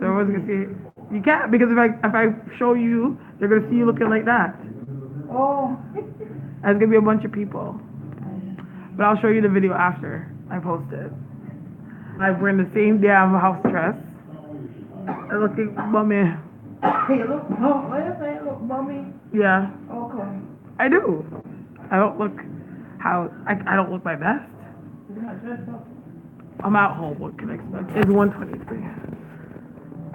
So everyone's gonna see. You can't because if I show you, they're gonna see you looking like that. Oh. And it's gonna be a bunch of people. But I'll show you the video after I post it. Like we're in the same damn house dress. I looking bummy. You look bummy. What you say? You look bummy? Yeah. Okay. I do. I don't look I don't look my best. You're not dressed up. I'm at home. What can I expect? It's 1:23.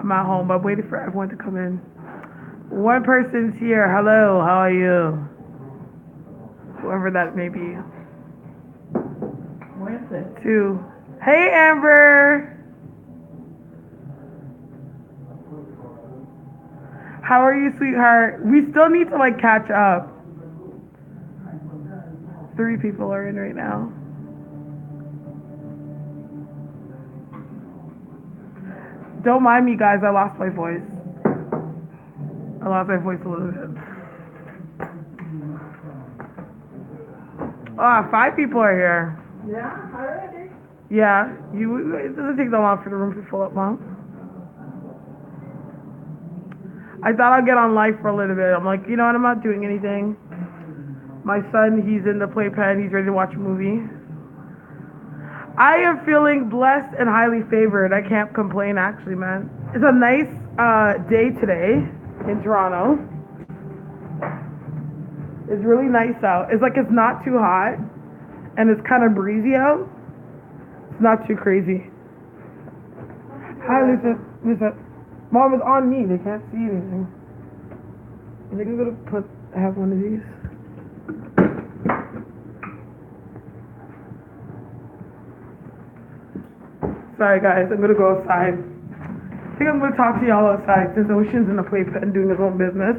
I'm at home. I'm waiting for everyone to come in. One person's here. Hello. How are you? Whoever that may be. Where is it? 2. Hey, Amber. How are you, sweetheart? We still need to like catch up. 3 people are in right now. Don't mind me, guys. I lost my voice. I lost my voice a little bit. Ah, 5 people are here. Yeah, already. Yeah, it doesn't take that long for the room to fill up, Mom. I thought I'd get on live for a little bit. I'm like, you know what? I'm not doing anything. My son, he's in the playpen. He's ready to watch a movie. I am feeling blessed and highly favored. I can't complain, actually, man. It's a nice day today in Toronto. It's really nice out. It's like it's not too hot, and it's kind of breezy out. It's not too crazy. Hi, Lisa. Mom, it's on me. They can't see anything. I think I'm gonna have one of these. Sorry, guys. I'm gonna go outside. I think I'm gonna talk to y'all outside since Ocean's in the playpen doing his own business.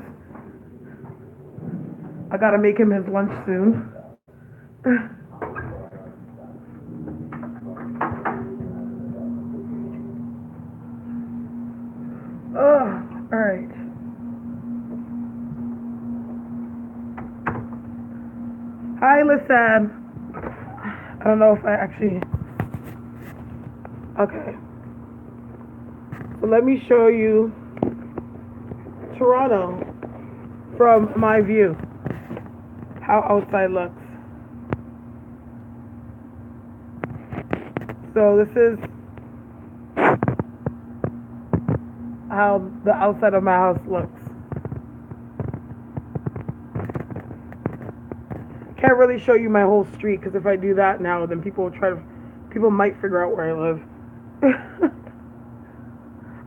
I gotta make him his lunch soon. All right. Hi, listen. I don't know if I actually. Okay. So let me show you Toronto from my view. How outside looks. So this is how the outside of my house looks. Can't really show you my whole street because if I do that now, then people might figure out where I live.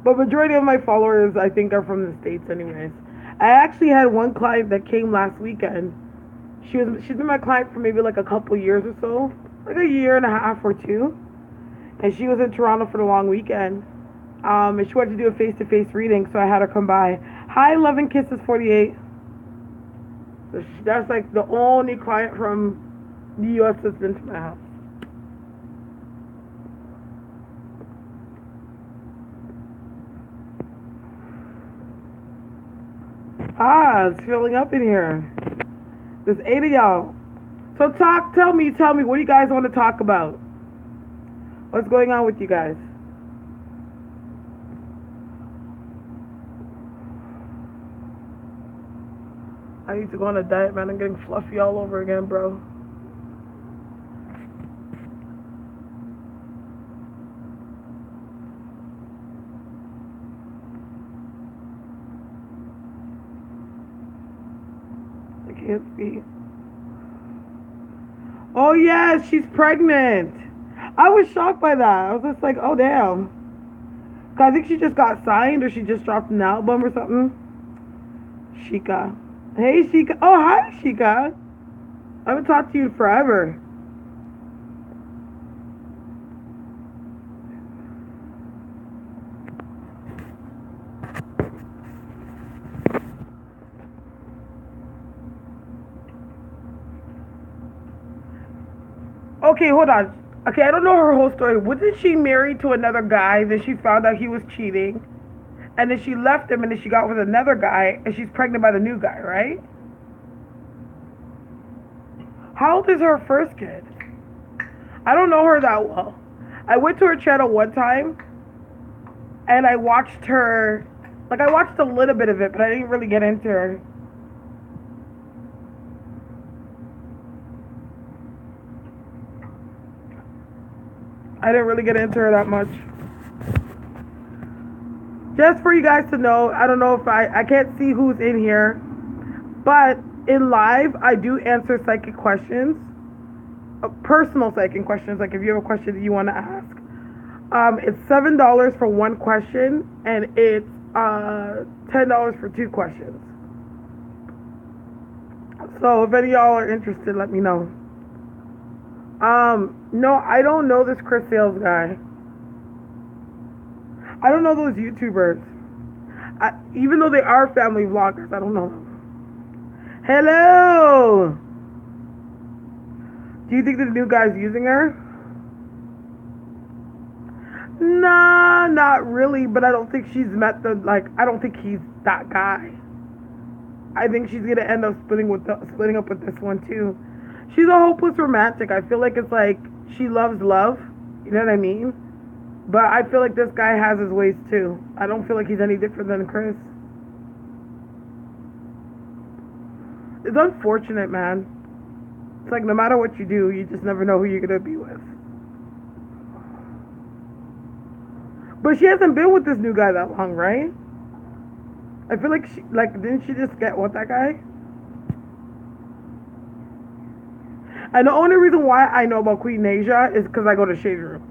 But majority of my followers, I think, are from the States anyways. I actually had one client that came last weekend. She's been my client for maybe like a couple years or so, like a year and a half or 2. And she was in Toronto for the long weekend. And she wanted to do a face-to-face reading, so I had her come by. Hi, Love and Kisses 48. So that's like the only client from the U.S. that's been to my house. Ah, it's filling up in here. There's 8 of y'all. So tell me, what do you guys want to talk about? What's going on with you guys? I need to go on a diet, man. I'm getting fluffy all over again, bro. I can't see. Oh, yes, she's pregnant. I was shocked by that. I was just like, oh, damn. I think she just got signed or she just dropped an album or something. Shika. Hey, Shika. Oh, hi, Shika. I haven't talked to you in forever. Okay, hold on. Okay, I don't know her whole story. Wasn't she married to another guy? Then she found out he was cheating. And then she left him and then she got with another guy and she's pregnant by the new guy, right? How old is her first kid? I don't know her that well. I went to her channel one time and I watched her. Like I watched a little bit of it, but I didn't really get into her. I didn't really get into her that much. Just for you guys to know, I don't know if I can't see who's in here, but in live I do answer psychic questions, personal psychic questions. Like if you have a question that you want to ask, it's $7 for one question, and it's $10 for two questions. So if any of y'all are interested, let me know. No, I don't know this Chris Sales guy. I don't know those YouTubers. Even though they are family vloggers, I don't know them. Hello! Do you think the new guy's using her? Nah, not really, but I don't think she's met I don't think he's that guy. I think she's gonna end up splitting up with this one too. She's a hopeless romantic. I feel like it's like she loves love. You know what I mean? But I feel like this guy has his ways too. I don't feel like he's any different than Chris. It's unfortunate, man. It's like no matter what you do, you just never know who you're gonna be with. But she hasn't been with this new guy that long, right? I feel like didn't she just get with that guy? And the only reason why I know about Queen Asia is because I go to Shade Room,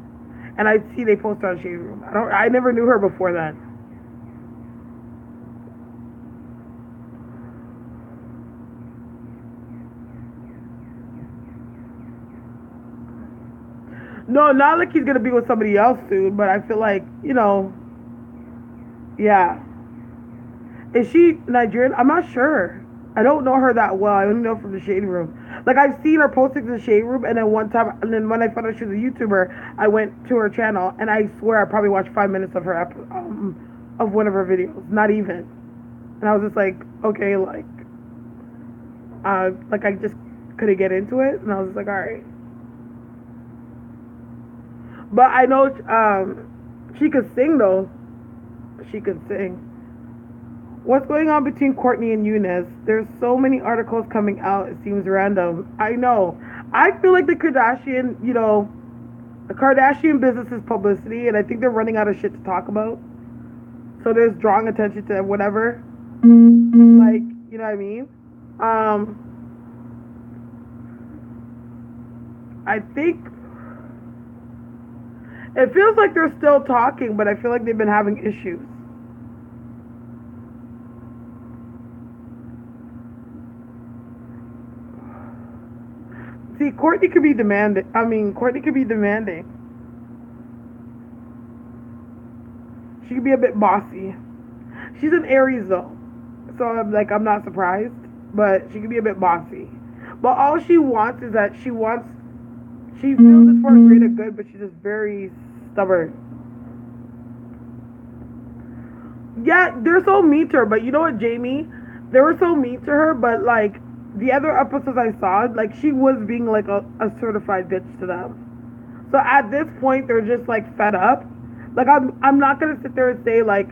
and I see they post on Shade Room. I never knew her before then. No, not like he's gonna be with somebody else soon, but I feel like, yeah. Is she Nigerian? I'm not sure. I don't know her that well. I only know from the Shade Room. Like I've seen her posting in the Shade Room, and then one time, and then when I found out she was a YouTuber, I went to her channel, and I swear I probably watched 5 minutes of her of one of her videos, not even. And I was just like, okay, like I just couldn't get into it, and I was just like, all right. But I know she could sing though. She could sing. What's going on between Courtney and Eunice? There's so many articles coming out. It seems random. I know. I feel like the Kardashian business is publicity, and I think they're running out of shit to talk about. So there's drawing attention to whatever. Like, you know what I mean? I think it feels like they're still talking, but I feel like they've been having issues. See, Courtney could be demanding. Courtney could be demanding. She could be a bit bossy. She's an Aries though, so I'm not surprised. But she could be a bit bossy. But all she wants is that she feels it's for a greater good, but she's just very stubborn. Yeah, they're so mean to her. But you know what, Jamie? They were so mean to her, but like the other episodes I saw, like she was being like a certified bitch to them. So at this point, they're just like fed up. Like I'm not gonna sit there and say like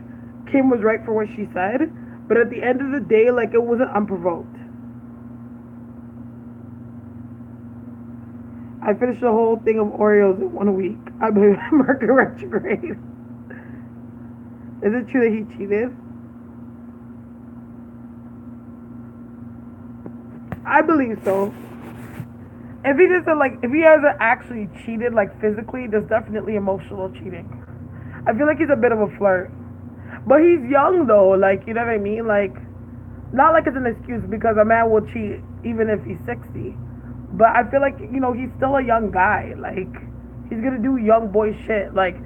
Kim was right for what she said, but at the end of the day, like it wasn't unprovoked. I finished the whole thing of Oreos in 1 week. I believe Mercury retrograde. Is it true that he cheated? I believe so. If he hasn't actually cheated like physically, there's definitely emotional cheating. I feel like he's a bit of a flirt, but he's young though. Like, you know what I mean? Like, not like it's an excuse because a man will cheat even if he's 60. But I feel like he's still a young guy. Like, he's gonna do young boy shit. Like,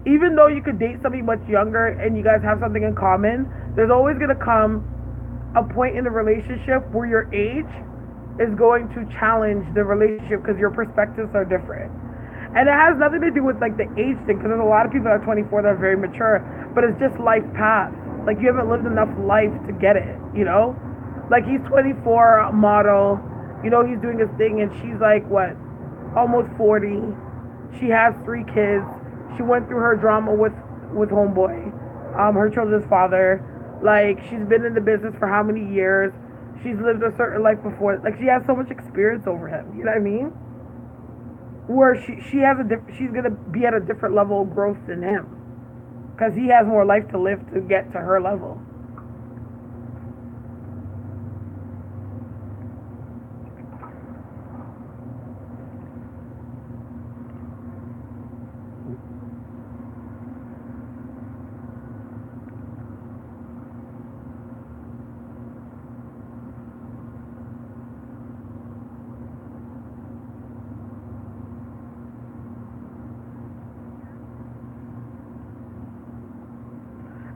even though you could date somebody much younger and you guys have something in common, there's always gonna come a point in the relationship where your age is going to challenge the relationship because your perspectives are different. And it has nothing to do with like the age thing, because there's a lot of people that are 24 that are very mature, but it's just life path. Like, you haven't lived enough life to get it, Like, he's 24, model, he's doing his thing, and she's like, what, almost 40. She has 3 kids. She went through her drama with with homeboy, her children's father. Like, she's been in the business for how many years? She's lived a certain life before. Like, she has so much experience over him. You know what I mean? Where she has she's gonna be at a different level of growth than him, because he has more life to live to get to her level.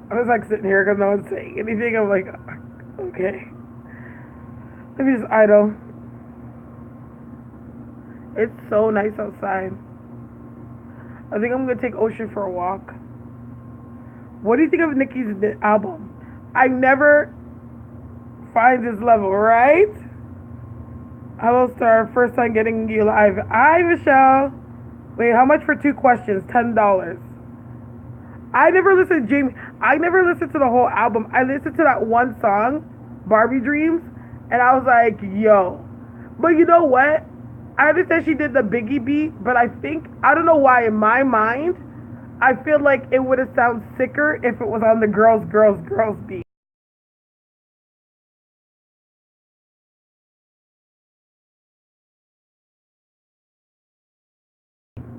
I was like sitting here because no one's saying anything. I'm like, okay. Let me just idle. It's so nice outside. I think I'm gonna take Ocean for a walk. What do you think of Nicki's album? I never find this level, right? Hello, Starre. First time getting you live. Hi, Michelle. Wait, how much for 2 questions? $10. I never listened to Jamie. I never listened to the whole album. I listened to that one song, Barbie Dreams, and I was like, yo. But you know what? I understand she did the Biggie beat, but I think, I don't know why, in my mind, I feel like it would have sounded sicker if it was on the Girls, Girls, Girls beat.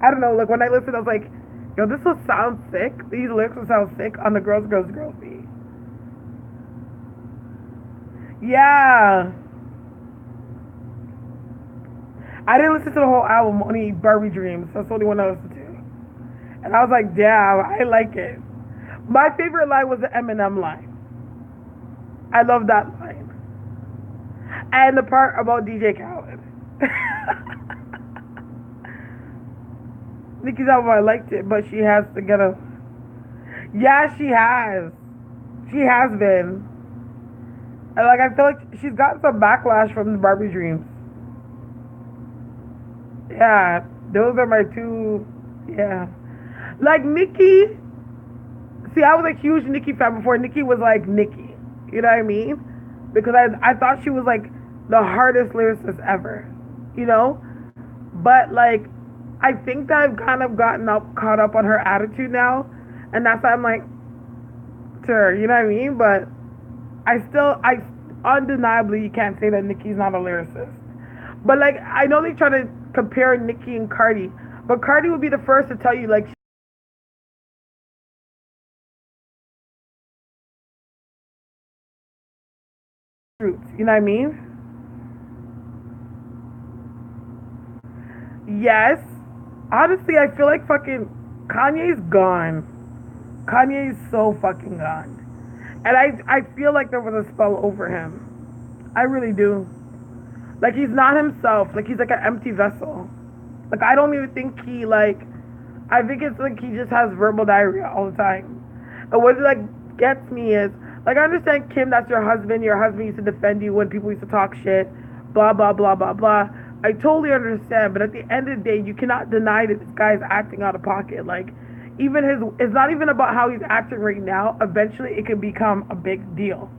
I don't know, like when I listened, I was like, yo, this will sound sick. These lyrics will sound sick on the Girls, Girls, Girls beat. Yeah. I didn't listen to the whole album, only Barbie Dreams. That's the only one I listened to. And I was like, damn, I like it. My favorite line was the Eminem line. I love that line. And the part about DJ Khaled. Nicki's album, I liked it, but she has to get a... Yeah, she has. She has been. And like, I feel like she's got some backlash from the Barbie Dreams. Yeah, those are my 2... Yeah. Like, Nicki... See, I was a huge Nicki fan before Nicki was like Nicki. You know what I mean? Because I thought she was like the hardest lyricist ever. You know? But like, I think that I've kind of caught up on her attitude now. And that's why I'm like, to her, you know what I mean? But I undeniably, you can't say that Nicki's not a lyricist. But like, I know they try to compare Nicki and Cardi. But Cardi would be the first to tell you, like, roots. You know what I mean? Yes. Honestly, I feel like fucking Kanye's gone. Kanye's so fucking gone. And I feel like there was a spell over him. I really do. Like, he's not himself. Like, he's like an empty vessel. Like, I don't even think he, like, I think it's like he just has verbal diarrhea all the time. And what, like, gets me is, like, I understand, Kim, that's your husband. Your husband used to defend you when people used to talk shit. Blah, blah, blah, blah, blah. I totally understand. But at the end of the day, you cannot deny that this guy's acting out of pocket. Like, even it's not even about how he's acting right now. Eventually, it can become a big deal.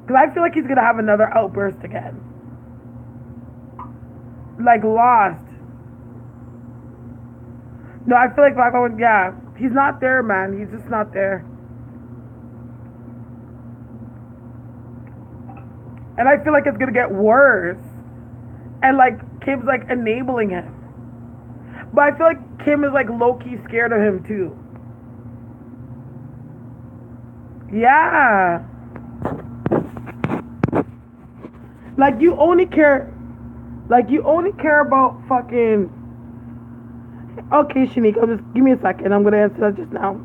Because I feel like he's going to have another outburst again. Like, lost. No, I feel like Black Woman, yeah. He's not there, man. He's just not there. And I feel like it's going to get worse. And, like, Kim's, like, enabling him. But I feel like Kim is, like, low-key scared of him, too. Yeah. Like, you only care about fucking... Okay, Shanique, give me a second. I'm going to answer that just now.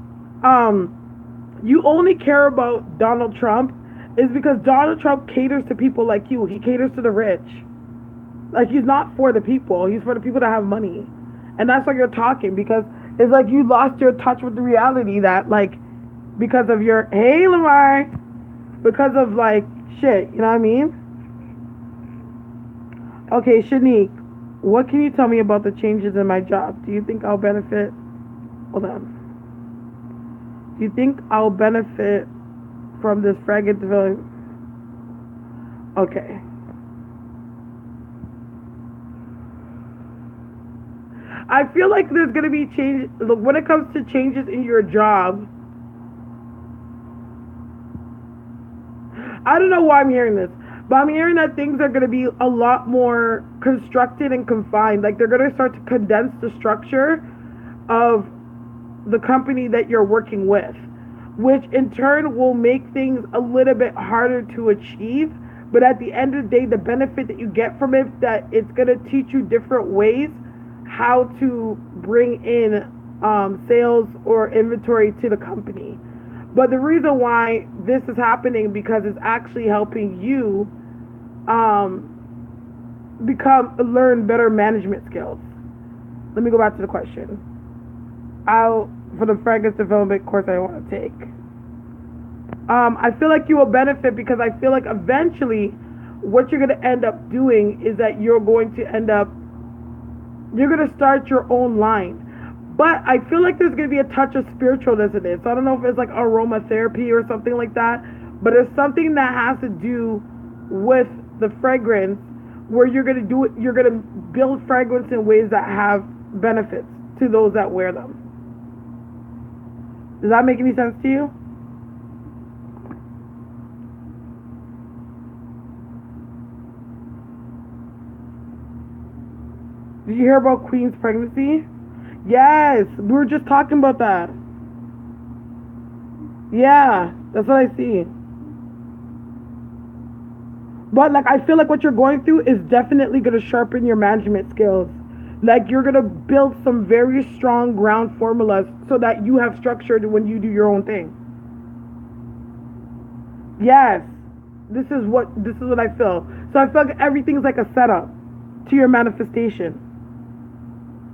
You only care about Donald Trump is because Donald Trump caters to people like you. He caters to the rich. Like, he's not for the people. He's for the people that have money. And that's why you're talking, because it's like you lost your touch with the reality that, like, because of your, hey, Lamar, because of, like, shit, you know what I mean? Okay, Shanique, what can you tell me about the changes in my job? Do you think I'll benefit? Hold on. Do you think I'll benefit from this fragrance development? Okay. I feel like there's gonna be change. Look, when it comes to changes in your job, I don't know why I'm hearing this, but I'm hearing that things are gonna be a lot more constructed and confined. Like they're gonna start to condense the structure of the company that you're working with, which in turn will make things a little bit harder to achieve. But at the end of the day, the benefit that you get from it, that it's gonna teach you different ways how to bring in sales or inventory to the company. But the reason why this is happening because it's actually helping you um, learn better management skills. Let me go back to the question. For the fragrance development course I want to take. I feel like you will benefit because I feel like eventually what you're going to end up doing is that you're going to start your own line. But I feel like there's going to be a touch of spiritualness in it. So I don't know if it's like aromatherapy or something like that. But it's something that has to do with the fragrance where you're going to do it. You're going to build fragrance in ways that have benefits to those that wear them. Does that make any sense to you? Did you hear about Queen's pregnancy? Yes, we were just talking about that. Yeah, that's what I see. But like I feel like what you're going through is definitely going to sharpen your management skills. Like you're going to build some very strong ground formulas so that you have structure when you do your own thing. Yes. This is what I feel. So I feel like everything's like a setup to your manifestation.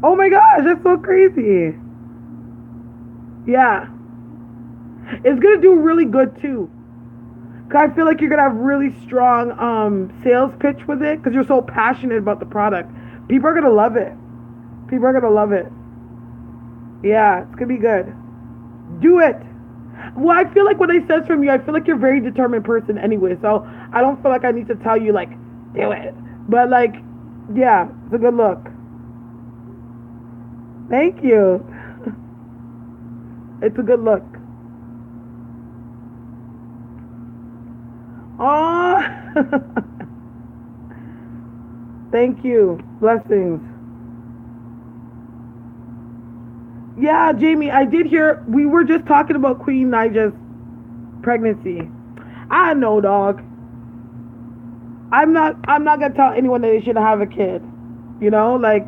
Oh my gosh, that's so crazy. Yeah. It's going to do really good too. Cause I feel like you're going to have really strong sales pitch with it because you're so passionate about the product. People are going to love it. People are going to love it. Yeah, it's going to be good. Do it. Well, I feel like what I sense from you, I feel like you're a very determined person anyway. So I don't feel like I need to tell you, like, do it. But, like, yeah, it's a good look. Thank you. It's a good look. Oh, thank you. Blessings. Yeah, Jamie, I did hear. We were just talking about Queen Nija's pregnancy. I know, dog. I'm not gonna tell anyone that they shouldn't have a kid. You know, like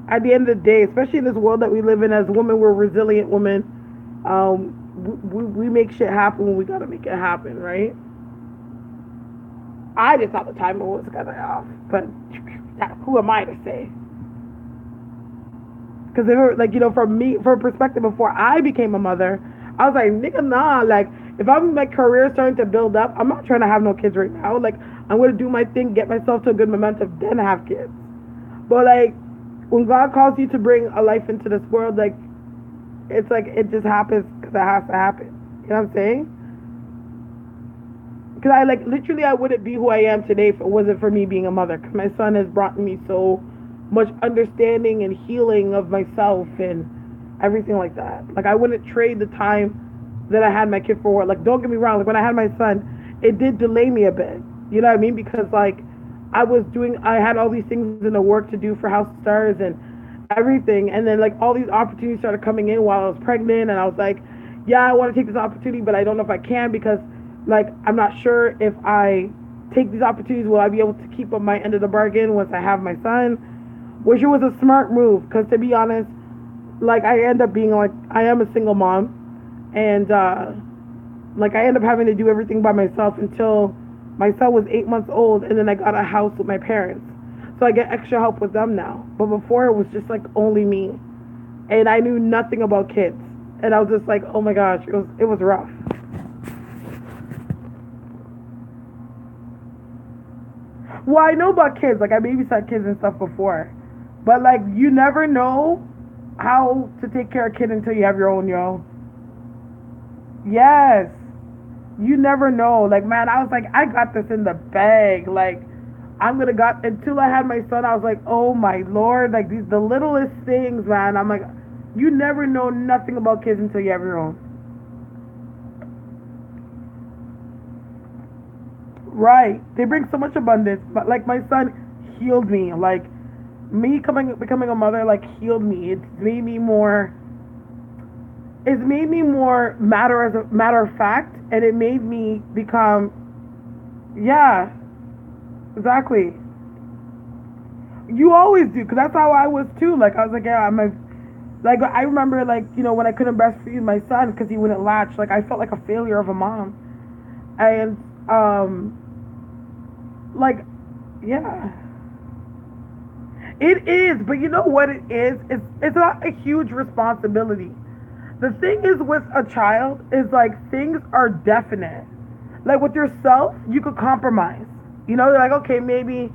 at the end of the day, especially in this world that we live in as women, we're resilient women. We make shit happen when we gotta make it happen, right? I just thought the timer was kind of off, but who am I to say? Because they were like, from me, from a perspective before I became a mother, I was like, nigga, nah. Like, if I'm my career starting to build up, I'm not trying to have no kids right now. Like, I'm gonna do my thing, get myself to a good momentum, then have kids. But like, when God calls you to bring a life into this world, like, it's like it just happens because it has to happen. You know what I'm saying? Because I like literally, I wouldn't be who I am today if it wasn't for me being a mother. Because my son has brought me so much understanding and healing of myself and everything like that. Like I wouldn't trade the time that I had my kid for. Like don't get me wrong. Like when I had my son, it did delay me a bit. You know what I mean? Because like I had all these things in the work to do for House of Stars and everything, and then like all these opportunities started coming in while I was pregnant, and I was like, yeah, I want to take this opportunity, but I don't know if I can because like I'm not sure if I take these opportunities, will I be able to keep up my end of the bargain once I have my son? Which it was a smart move because to be honest, like I end up being like I am a single mom, and like I end up having to do everything by myself until my son was 8 months old, and then I got a house with my parents, so I get extra help with them now. But before it was just like only me, and I knew nothing about kids, and I was just like, oh my gosh, it was rough. Well, I know about kids, like I babysat kids and stuff before, but like you never know how to take care of a kid until you have your own, yo. Yes. You never know. Like, man, I was like, I got this in the bag. Like, I'm gonna got until I had my son. I was like, oh my lord, like these the littlest things, man. I'm like, you never know nothing about kids until you have your own. Right? They bring so much abundance. But like my son healed me. Like me coming becoming a mother, like healed me. It's made me more matter of fact, and it made me become, yeah, exactly. You always do, because that's how I was too. Like I was like, yeah, I'm a, like I remember like when I couldn't breastfeed my son because he wouldn't latch. Like I felt like a failure of a mom, and like yeah, it is. But you know what it is? It's not a huge responsibility. The thing is with a child is like things are definite. Like with yourself, you could compromise. You're like, okay, maybe,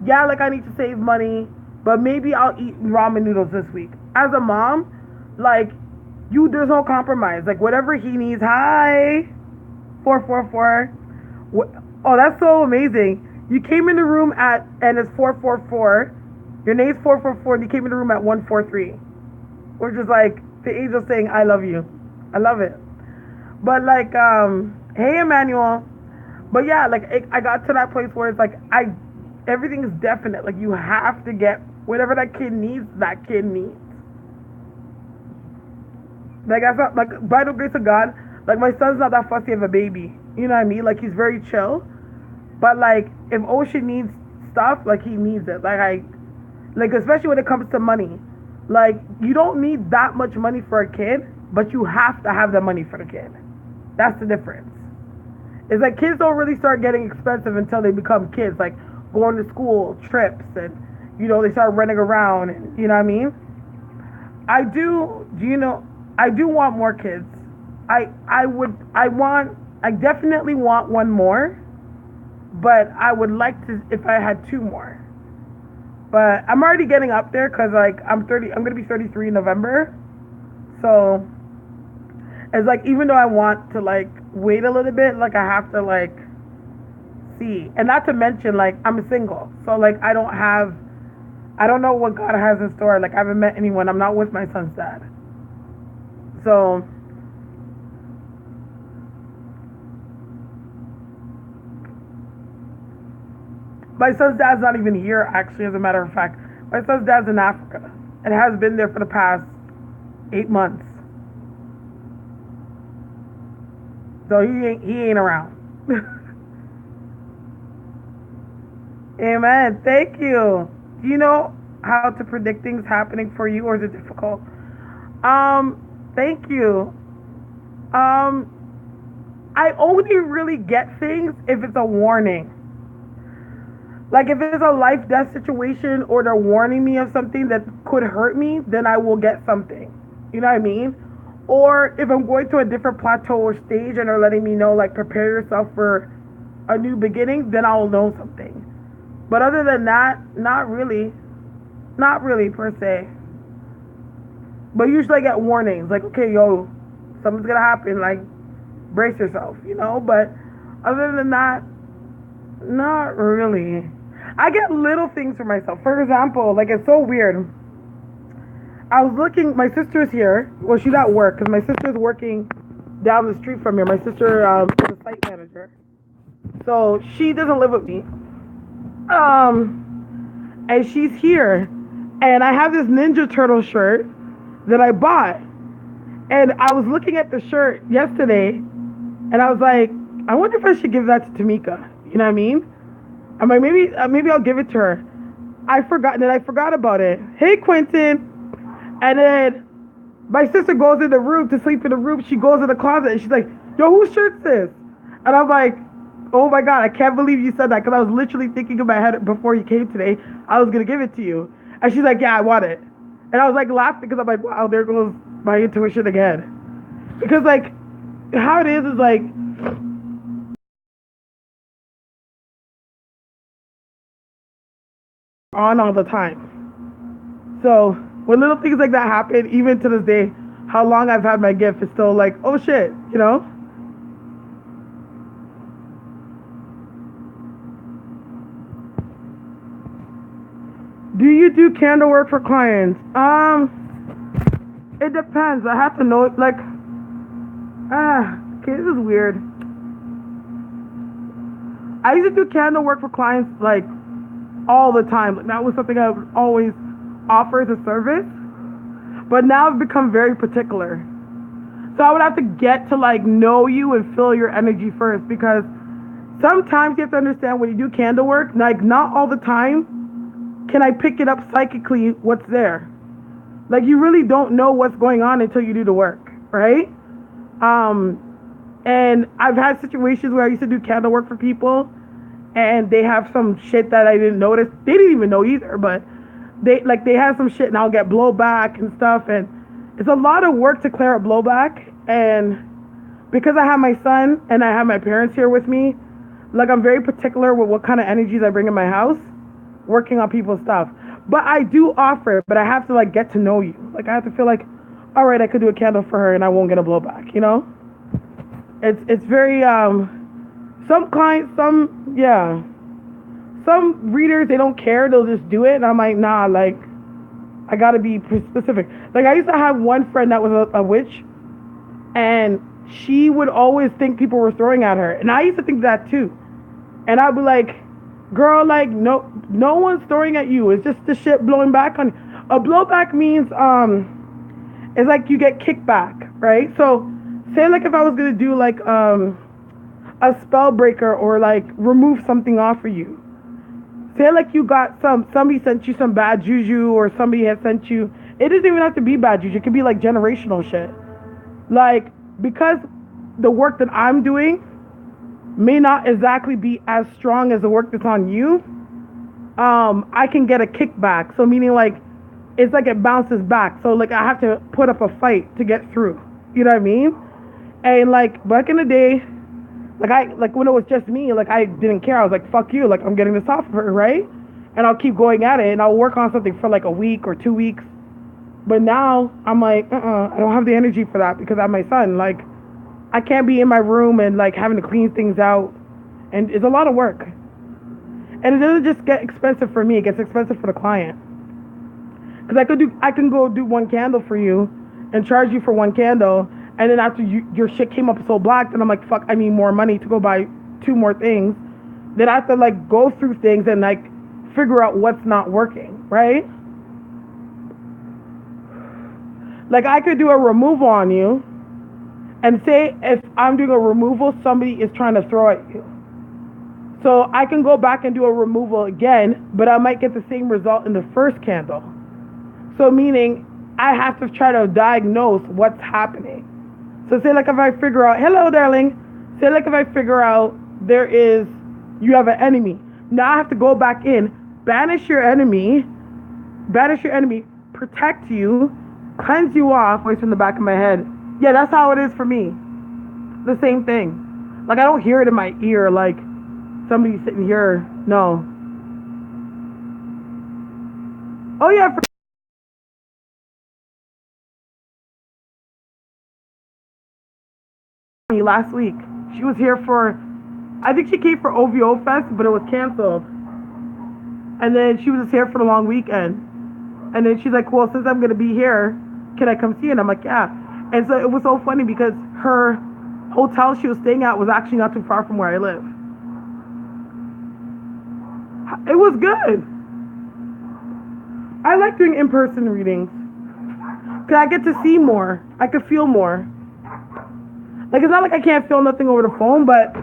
yeah, like I need to save money, but maybe I'll eat ramen noodles this week. As a mom, like there's no compromise. Like whatever he needs, hi, 444. Oh, that's so amazing. You came in the room and it's 444. Your name's 444, and you came in the room at 143, which is like the angel saying, I love you. I love it. But like, hey, Emmanuel. But yeah, like I got to that place where it's like everything is definite. Like you have to get whatever that kid needs. That kid needs. Like I thought, like by the grace of God, like my son's not that fussy of a baby. You know what I mean? Like he's very chill. But like if Ocean needs stuff, like he needs it. Like especially when it comes to money. Like you don't need that much money for a kid, but you have to have the money for the kid. That's the difference. It's like kids don't really start getting expensive until they become kids, like going to school, trips, and they start running around, and you know what I mean? Do you know? I do want more kids. I definitely want one more, but I would like to if I had two more. But I'm already getting up there because like I'm 30. I'm gonna be 33 in November, so it's like even though I want to like wait a little bit, like I have to like see, and not to mention like I'm single, so like I don't know what God has in store. Like I haven't met anyone. I'm not with my son's dad, so my son's dad's not even here. Actually, as a matter of fact, my son's dad's in Africa and has been there for the past 8 months. So he ain't around. Amen. Thank you. Do you know how to predict things happening for you, or is it difficult? Thank you. Um, I only really get things if it's a warning. Like if it's a life death situation or they're warning me of something that could hurt me, then I will get something. You know what I mean? Or if I'm going to a different plateau or stage and they're letting me know like prepare yourself for a new beginning, then I'll know something. But other than that, not really. Not really per se. But usually I get warnings like, okay, yo, something's gonna happen, like brace yourself, But other than that, not really. I get little things for myself. For example, like it's so weird. I was looking. My sister's here. Well, she's at work because my sister's working down the street from here. My sister is a site manager, so she doesn't live with me. And she's here, and I have this Ninja Turtle shirt that I bought, and I was looking at the shirt yesterday, and I was like, I wonder if I should give that to Tamika. You know what I mean? I'm like, maybe I'll give it to her. I forgot about it. Hey, Quentin. And then my sister goes in the room to sleep in the room. She goes in the closet and she's like, yo, whose shirt's this? And I'm like, oh my God, I can't believe you said that, because I was literally thinking in my head before you came today, I was going to give it to you. And she's like, yeah, I want it. And I was like laughing because I'm like, wow, there goes my intuition again. Because like, how it is like, on all the time. So when little things like that happen, even to this day, how long I've had my gift is still like, oh shit, you know? Do you do candle work for clients? It depends. I have to know, like, okay, this is weird. I used to do candle work for clients, like, all the time. Like, that was something I would always offer as a service. But now I've become very particular. So I would have to get to, like, know you and feel your energy first, because sometimes you have to understand when you do candle work, like, not all the time can I pick it up psychically what's there. Like, you really don't know what's going on until you do the work, right? And I've had situations where I used to do candle work for people and they have some shit that I didn't notice. They didn't even know either, but they have some shit and I'll get blowback and stuff, and it's a lot of work to clear up blowback. And because I have my son and I have my parents here with me, like, I'm very particular with what kind of energies I bring in my house, working on people's stuff. But I do offer it, but I have to, like, get to know you. Like, I have to feel like, all right, I could do a candle for her and I won't get a blowback, you know? It's very, some clients, some readers, they don't care, they'll just do it. And I'm like, nah, like, I gotta be specific. Like, I used to have one friend that was a witch, and she would always think people were throwing at her. And I used to think that too. And I'd be like, girl, like, no one's throwing at you. It's just the shit blowing back on you. A blowback means, it's like you get kickback, right? So, say, like, if I was gonna do, like, a spell breaker or, like, remove something off for you. Say, like, you got somebody sent you some bad juju, or somebody has sent you, it doesn't even have to be bad juju. It could be, like, generational shit. Like, because the work that I'm doing may not exactly be as strong as the work that's on you, I can get a kickback. So meaning, like, it's like it bounces back. So, like, I have to put up a fight to get through. You know what I mean? And, like, back in the day, like when it was just me, like, I didn't care. I was like, fuck you. Like, I'm getting this off of her, right? And I'll keep going at it, and I'll work on something for like a week or 2 weeks. But now I'm like, I don't have the energy for that because I have my son. Like, I can't be in my room and, like, having to clean things out, and it's a lot of work. And it doesn't just get expensive for me; it gets expensive for the client. Because I can go do one candle for you, and charge you for one candle, and then after your shit came up so black, then I'm like, fuck, I need more money to go buy 2 more things. Then I have to, like, go through things and, like, figure out what's not working, right? Like, I could do a removal on you, and say if I'm doing a removal, somebody is trying to throw at you. So I can go back and do a removal again, but I might get the same result in the first candle. So meaning I have to try to diagnose what's happening. So say, like, if I figure out, hello darling, say, like, if I figure out you have an enemy. Now I have to go back in, banish your enemy, protect you, cleanse you off. Voice from the back of my head. Yeah, that's how it is for me. The same thing. Like, I don't hear it in my ear, like, somebody sitting here. No. Oh, yeah. Last week. She was here I think she came for OVO Fest, but it was canceled. And then she was just here for the long weekend. And then she's like, well, since I'm going to be here, can I come see it? And I'm like, yeah. And so it was so funny because her hotel she was staying at was actually not too far from where I live. It was good. I like doing in-person readings because I get to see more. I could feel more. Like, it's not like I can't feel nothing over the phone, but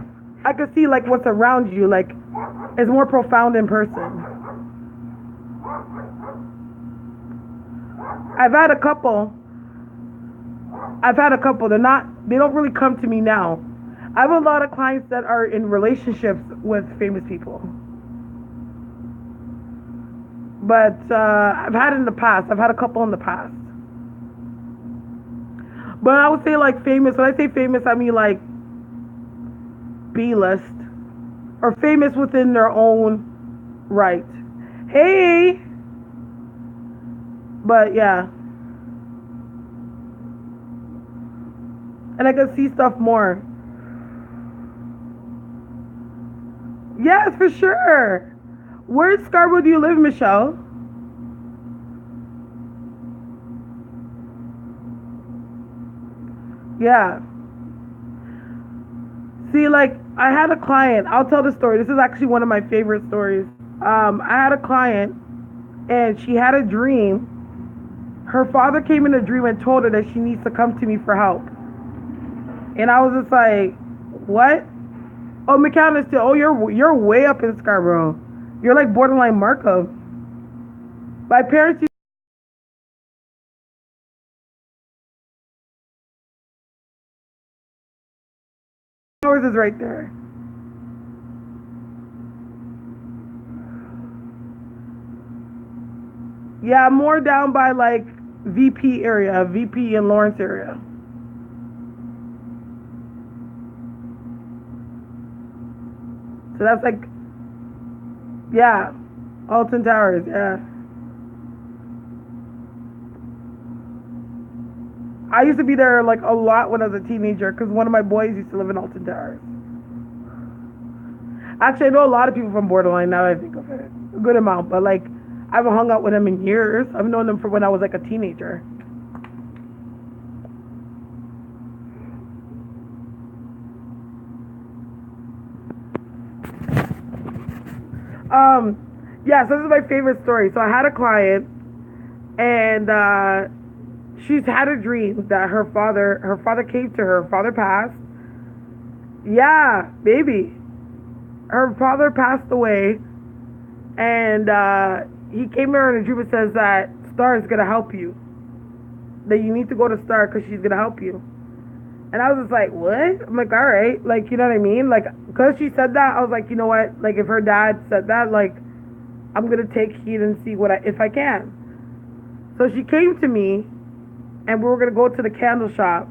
I could see, like, what's around you. Like, it's more profound in person. I've had a couple. They don't really come to me now. I have a lot of clients that are in relationships with famous people. But I've had it in the past. I've had a couple in the past. But I would say, like, famous. When I say famous, I mean, like, B-list. Or famous within their own right. Hey! But, yeah. and I can see stuff more. Yes, for sure. Where in Scarborough do you live, Michelle? Yeah. See, like, I had a client. I'll tell the story. This is actually one of my favorite stories. I had a client, and she had a dream. Her father came in a dream and told her that she needs to come to me for help. And I was just like, what? Oh, McAllister. Oh, you're way up in Scarborough. You're like borderline Markham. My parents. Yours is right there. Yeah, more down by like VP area, VP and Lawrence area. So that's like, yeah, Alton Towers. Yeah, I used to be there like a lot when I was a teenager because one of my boys used to live in Alton Towers. Actually, I know a lot of people from Borderline now that I think of it, a good amount, but like I haven't hung out with them in years. I've known them from when I was like a teenager. Um, yeah, so this is my favorite story. So I had a client, and she's had a dream that her father came to her. Her father passed. Yeah, baby. Her father passed away, and he came to her in a dream and says that Starre is gonna help you. That you need to go to Starre because she's gonna help you. And I was just like, what? I'm like, all right, like you know what I mean? Like, cause she said that, I was like, you know what? Like, if her dad said that, like, I'm gonna take heed and see if I can. So she came to me, and we were gonna go to the candle shop.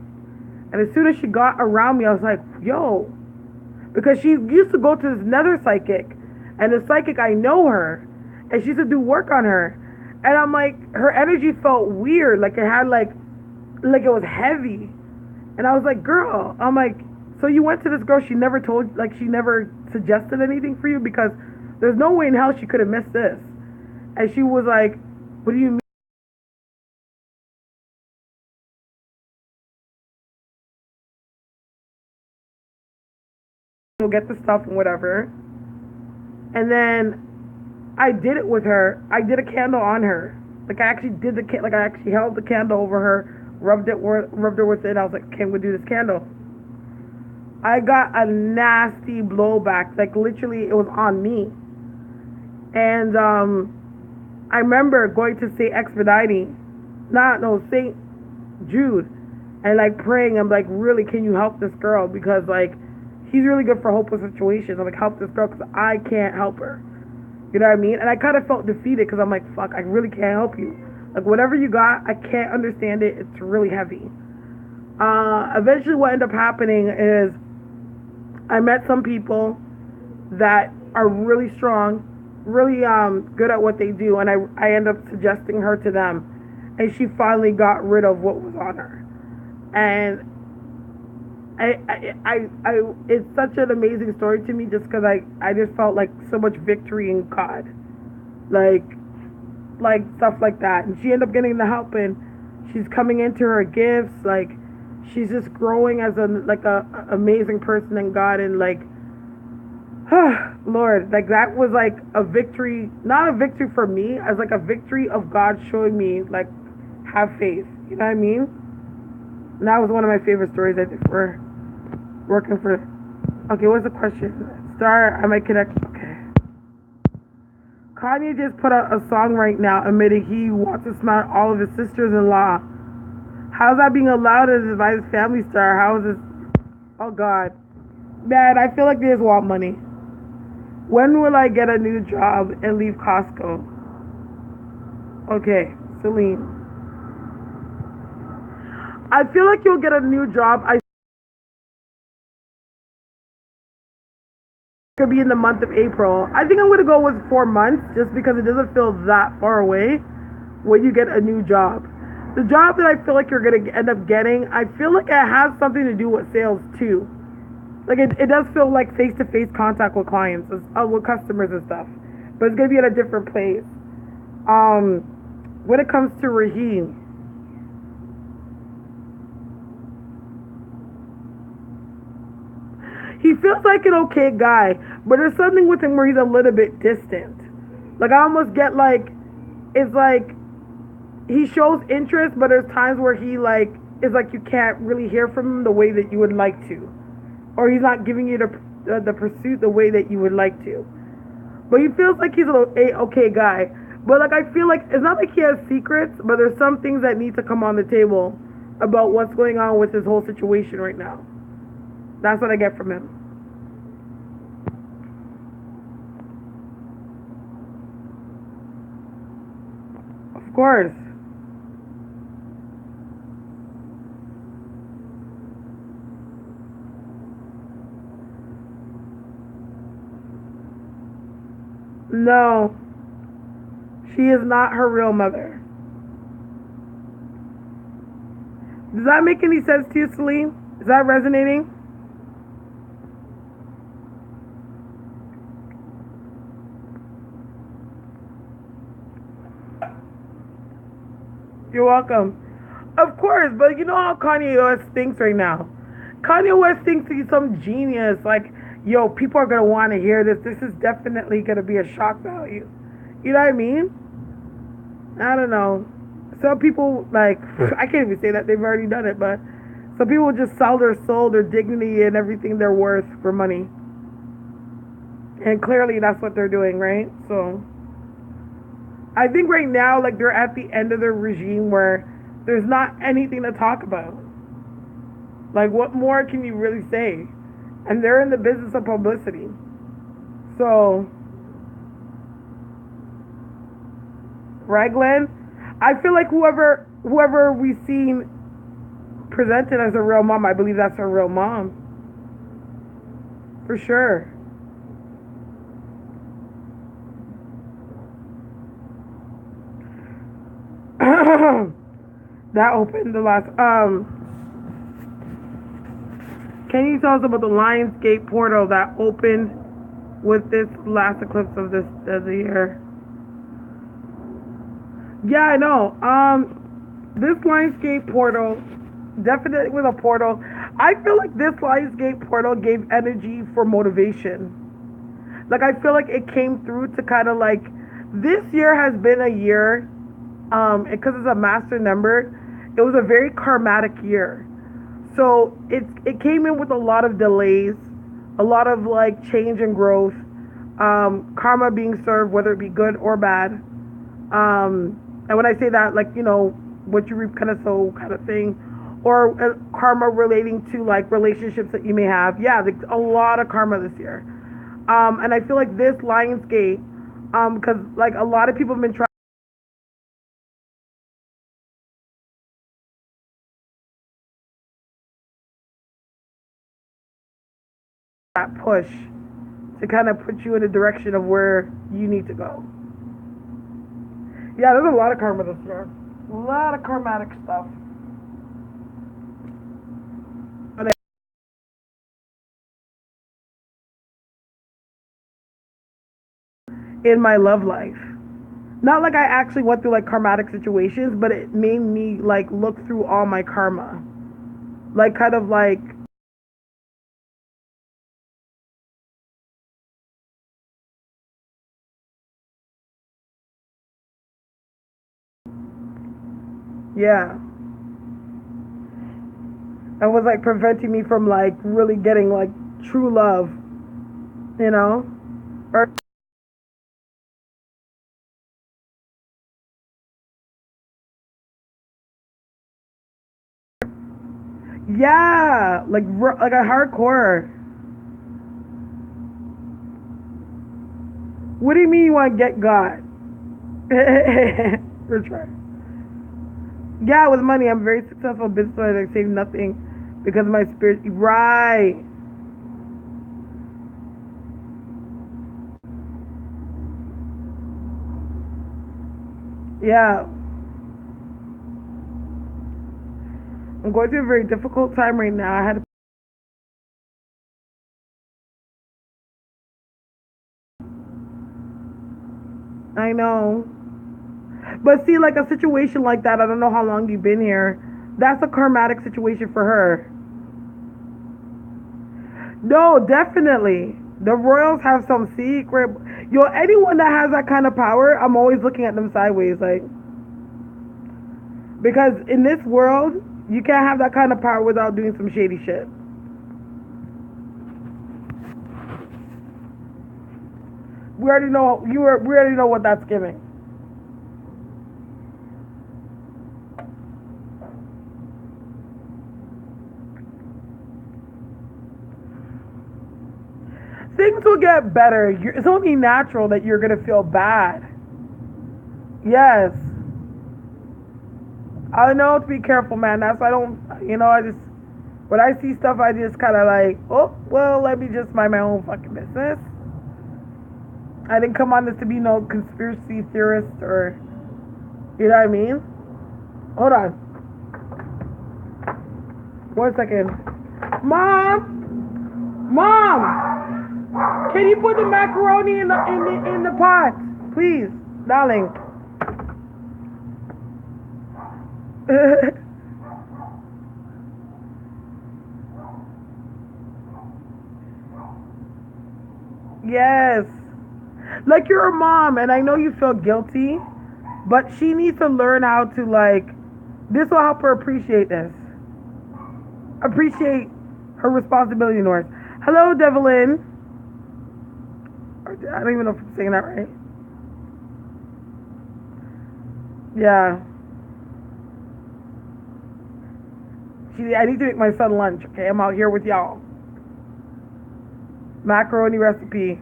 And as soon as she got around me, I was like, yo, because she used to go to this nether psychic, and the psychic, I know her, and she used to do work on her, and I'm like, her energy felt weird, like it had like it was heavy, and I was like, girl, I'm like, so you went to this girl, she never told, like she never suggested anything for you, because there's no way in hell she could have missed this, and she was like, what do you mean? We'll get the stuff and whatever, and then I did it with her. I did a candle on her. Like I actually did like I actually held the candle over her, rubbed her with it. I was like, "Can we do this candle?" I got a nasty blowback. Like literally, it was on me. And I remember going to Saint Expediting, not no Saint Jude, and like praying. I'm like, really, can you help this girl? Because like, he's really good for hopeless situations. I'm like, help this girl because I can't help her. You know what I mean? And I kind of felt defeated because I'm like, fuck, I really can't help you. Like, whatever you got, I can't understand it. It's really heavy. Eventually, what ended up happening is I met some people that are really strong, really good at what they do, and I ended up suggesting her to them. And she finally got rid of what was on her. And it's such an amazing story to me just because I just felt like so much victory in God, like stuff like that. And she ended up getting the help, and she's coming into her gifts. Like she's just growing as a amazing person in God, and like, Lord, like that was like a victory, not a victory for me, as like a victory of God showing me like have faith. You know what I mean? And that was one of my favorite stories I think for working for. Okay, what's the question? Starre, I might connect. Okay. Kanye just put out a song right now admitting he wants to smash all of his sisters-in-law. How's that being allowed to divide his family, Starre? How is this? Oh God, man, I feel like they just want money. When will I get a new job and leave Costco? Okay, Celine. I feel like you'll get a new job. I could be in the month of April. I think I'm gonna go with 4 months just because it doesn't feel that far away when you get a new job. The job that I feel like you're gonna end up getting, I feel like it has something to do with sales too. Like it does feel like face to face contact with clients, with customers and stuff. But it's gonna be at a different place. Um, when it comes to Raheem, he feels like an okay guy, but there's something with him where he's a little bit distant. Like I almost get like it's like he shows interest, but there's times where he like it's like you can't really hear from him the way that you would like to, or he's not giving you the pursuit the way that you would like to. But he feels like he's a okay guy. But like I feel like it's not like he has secrets, but there's some things that need to come on the table about what's going on with his whole situation right now. That's what I get from him. Of course. No, she is not her real mother. Does that make any sense to you, Celine? Is that resonating? You're welcome. Of course, but you know how Kanye West thinks right now. Kanye West thinks he's some genius. Like, yo, people are gonna want to hear this. This is definitely gonna be a shock value. You know what I mean? I don't know. Some people like I can't even say that they've already done it, but some people just sell their soul, their dignity, and everything they're worth for money. And clearly, that's what they're doing, right? So, I think right now, like they're at the end of their regime where there's not anything to talk about. Like, what more can you really say? And they're in the business of publicity. So, right, Glenn? I feel like whoever we've seen presented as a real mom, I believe that's her real mom. For sure. That opened the last can you tell us about the Lionsgate portal that opened with this last eclipse of the year? Yeah, I know. This Lionsgate portal definitely was a portal. I feel like this Lionsgate portal gave energy for motivation. Like I feel like it came through to kind of like this year has been a year, because it's a master number. It was a very karmatic year. So it came in with a lot of delays, a lot of like change and growth, karma being served, whether it be good or bad. And when I say that, like what you reap kind of sow kind of thing, or karma relating to like relationships that you may have. Yeah, like a lot of karma this year. And I feel like this Lionsgate, because like a lot of people have been trying that push to kind of put you in the direction of where you need to go. Yeah, there's a lot of karma this year. A lot of karmatic stuff. In my love life. Not like I actually went through like karmatic situations, but it made me like look through all my karma. Like kind of like yeah. That was like preventing me from like really getting like true love, you know? Or yeah, like a hardcore. What do you mean you want to get God? For sure. Yeah, with money, I'm very successful business owner. I save nothing because of my spirit. Right. Yeah. I'm going through a very difficult time right now. I know. But see, like a situation like that, I don't know how long you've been here. That's a karmatic situation for her. No, definitely. The royals have some secret. Yo, anyone that has that kind of power, I'm always looking at them sideways, like, because in this world, you can't have that kind of power without doing some shady shit. We already know we already know what that's giving. Things will get better. It's only natural that you're gonna feel bad. Yes. I know to be careful, man. That's why I don't, I just, when I see stuff, I just kind of like, oh, well, let me just mind my own fucking business. I didn't come on this to be no conspiracy theorist or, you know what I mean? Hold on. 1 second. Mom, can you put the macaroni in the pot, please, darling? Yes. Like you're a mom and I know you feel guilty, but she needs to learn how to like this will help her appreciate this. Appreciate her responsibility in yours. Hello, Devlin. I don't even know if I'm saying that right. Yeah. I need to make my son lunch, okay? I'm out here with y'all. Macaroni recipe.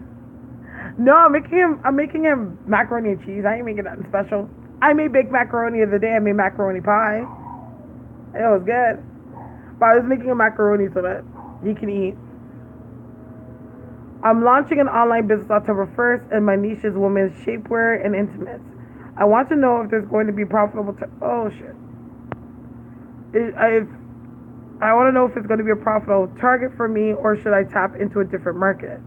No, I'm making him macaroni and cheese. I ain't making nothing special. I made baked macaroni the other day. I made macaroni pie. It was good. But I was making a macaroni so that he can eat. I'm launching an online business October 1st, and my niche is women's shapewear and intimates. I want to know if there's going to be profitable. Oh shit! I want to know if it's going to be a profitable target for me, or should I tap into a different market?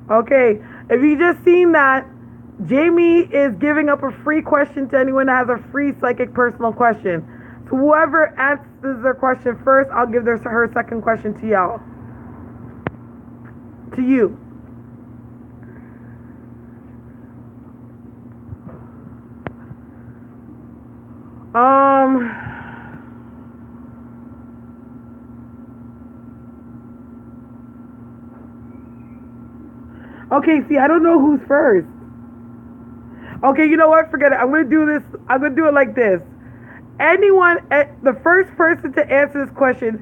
Okay, if you just seen that, Jamie is giving up a free question to anyone that has a free psychic personal question. So whoever answers their question first, I'll give her second question to y'all. To you. Okay, see, I don't know who's first. Okay, you know what? Forget it. I'm gonna do this. I'm gonna do it like this. Anyone, the first person to answer this question,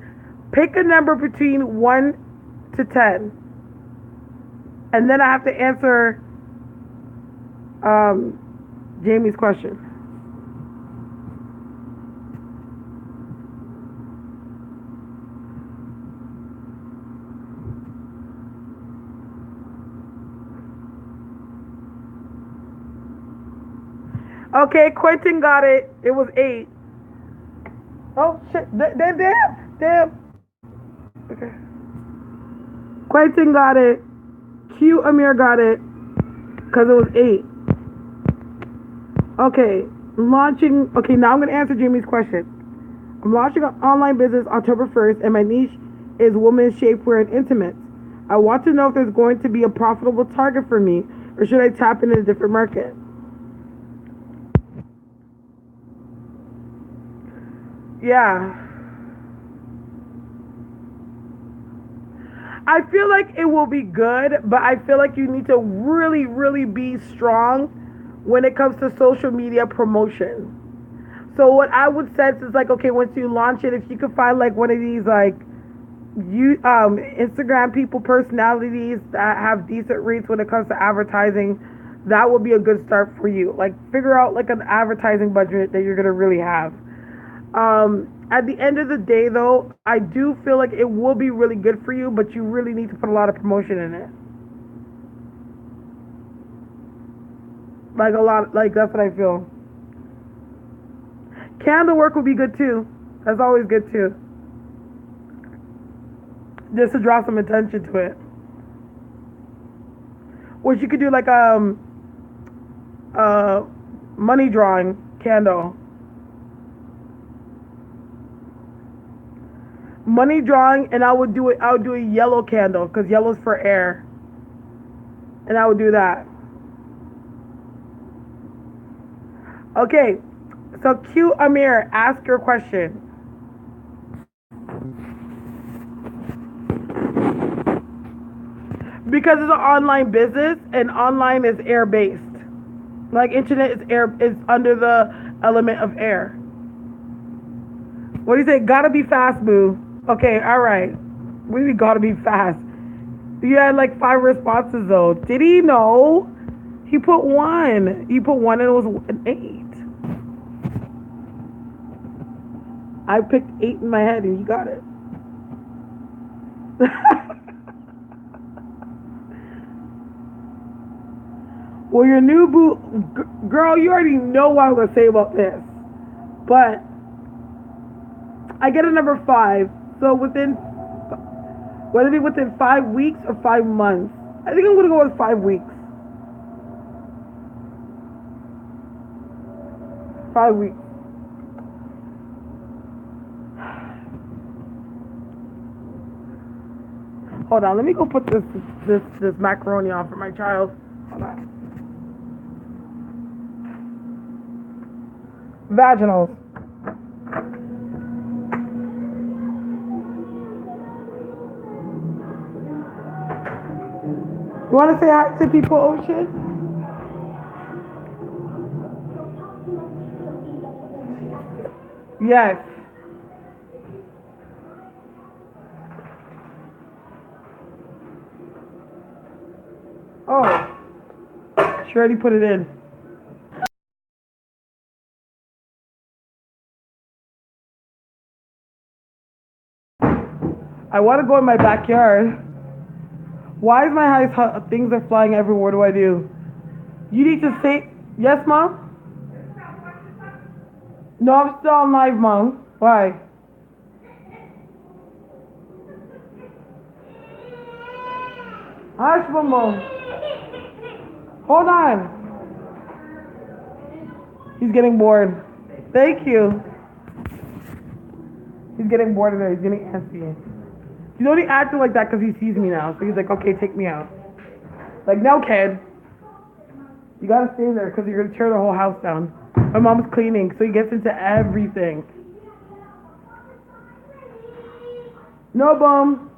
pick a number between 1 to 10, and then I have to answer Jamie's question. Okay, Quentin got it. It was 8. Oh shit! Damn. Okay. Quentin got it. Q Amir got it. Cause it was 8. Okay, launching. Okay, now I'm gonna answer Jamie's question. I'm launching an online business October 1st, and my niche is women's shapewear and intimates. I want to know if there's going to be a profitable target for me, or should I tap into a different market? Yeah. I feel like it will be good, but I feel like you need to really, really be strong when it comes to social media promotion. So what I would sense is like, okay, once you launch it, if you could find like one of these like Instagram people personalities that have decent rates when it comes to advertising, that would be a good start for you. Like figure out like an advertising budget that you're gonna really have. At the end of the day, though, I do feel like it will be really good for you, but you really need to put a lot of promotion in it. Like a lot, like that's what I feel. Candle work would be good too. That's always good too. Just to draw some attention to it. Which you could do like money drawing candle. Money drawing, and I would do a yellow candle because yellow's for air. And I would do that. Okay, so Q Amir, ask your question. Because it's an online business, and online is air based. Like internet is under the element of air. What do you say? Gotta be fast, boo. Okay, all right. We gotta be fast. You had like 5 responses though. Did he know? He put 1. He put 1 and it was an 8. I picked 8 in my head and you got it. Well, your new boo, girl, you already know what I'm gonna say about this. But I get a number 5. So within, whether it be within 5 weeks or 5 months, I think I'm gonna go with 5 weeks. 5 weeks. Hold on, let me go put this macaroni on for my child. Hold on. Vaginals. You want to say hi to people, Ocean? Yes. Oh, she already put it in. I want to go in my backyard. Why is my house, things are flying everywhere? What do I do? You need to say, yes, Mom? No, I'm still on live, Mom. Why? Hush, Mom. Hold on. He's getting bored. Thank you. He's getting bored of it. He's getting antsy. He's only acting like that because he sees me now. So he's like, okay, take me out. Like, no, kid. You gotta stay there because you're gonna tear the whole house down. My mom's cleaning, so he gets into everything. No, Bum.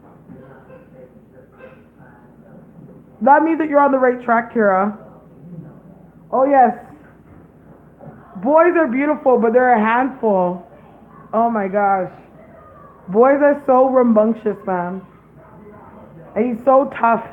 That means that you're on the right track, Kira. Oh, yes. Boys are beautiful, but they're a handful. Oh, my gosh. Boys are so rambunctious, man. And he's so tough.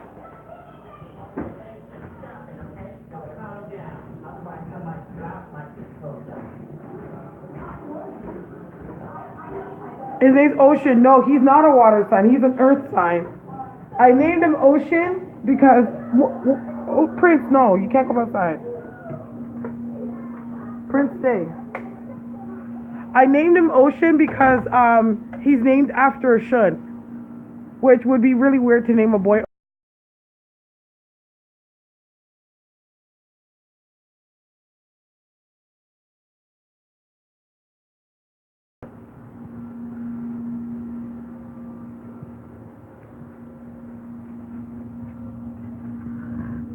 His name's Ocean. No, he's not a water sign. He's an earth sign. I named him Ocean because... Oh, Prince, no. You can't come outside. Prince, stay. I named him Ocean because he's named after a shun, which would be really weird to name a boy.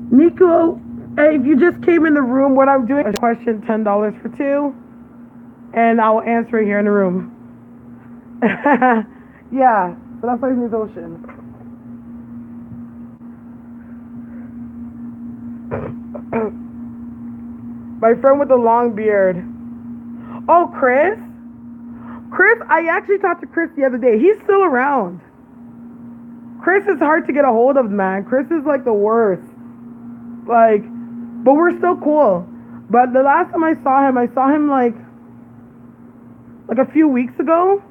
Nico, if you just came in the room, what I'm doing is question $10 for 2, and I'll answer it here in the room. Yeah, so that's why his name's Ocean. My friend with the long beard. Oh, Chris? Chris, I actually talked to Chris the other day. He's still around. Chris is hard to get a hold of, man. Chris is like the worst. Like, but we're still cool. But the last time I saw him like a few weeks ago.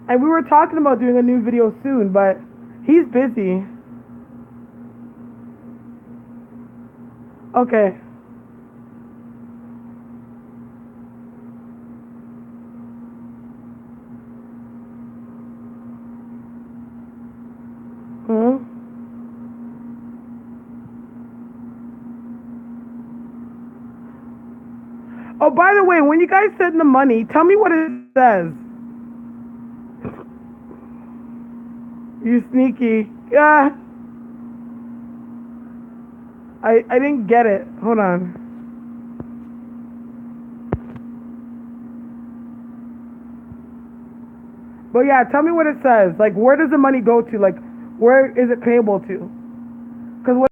And we were talking about doing a new video soon, but he's busy. Okay. Oh, by the way, when you guys send the money, tell me what it says. You sneaky. Yeah. I didn't get it. Hold on. But yeah, tell me what it says. Like, where does the money go to? Like, where is it payable to? Because what?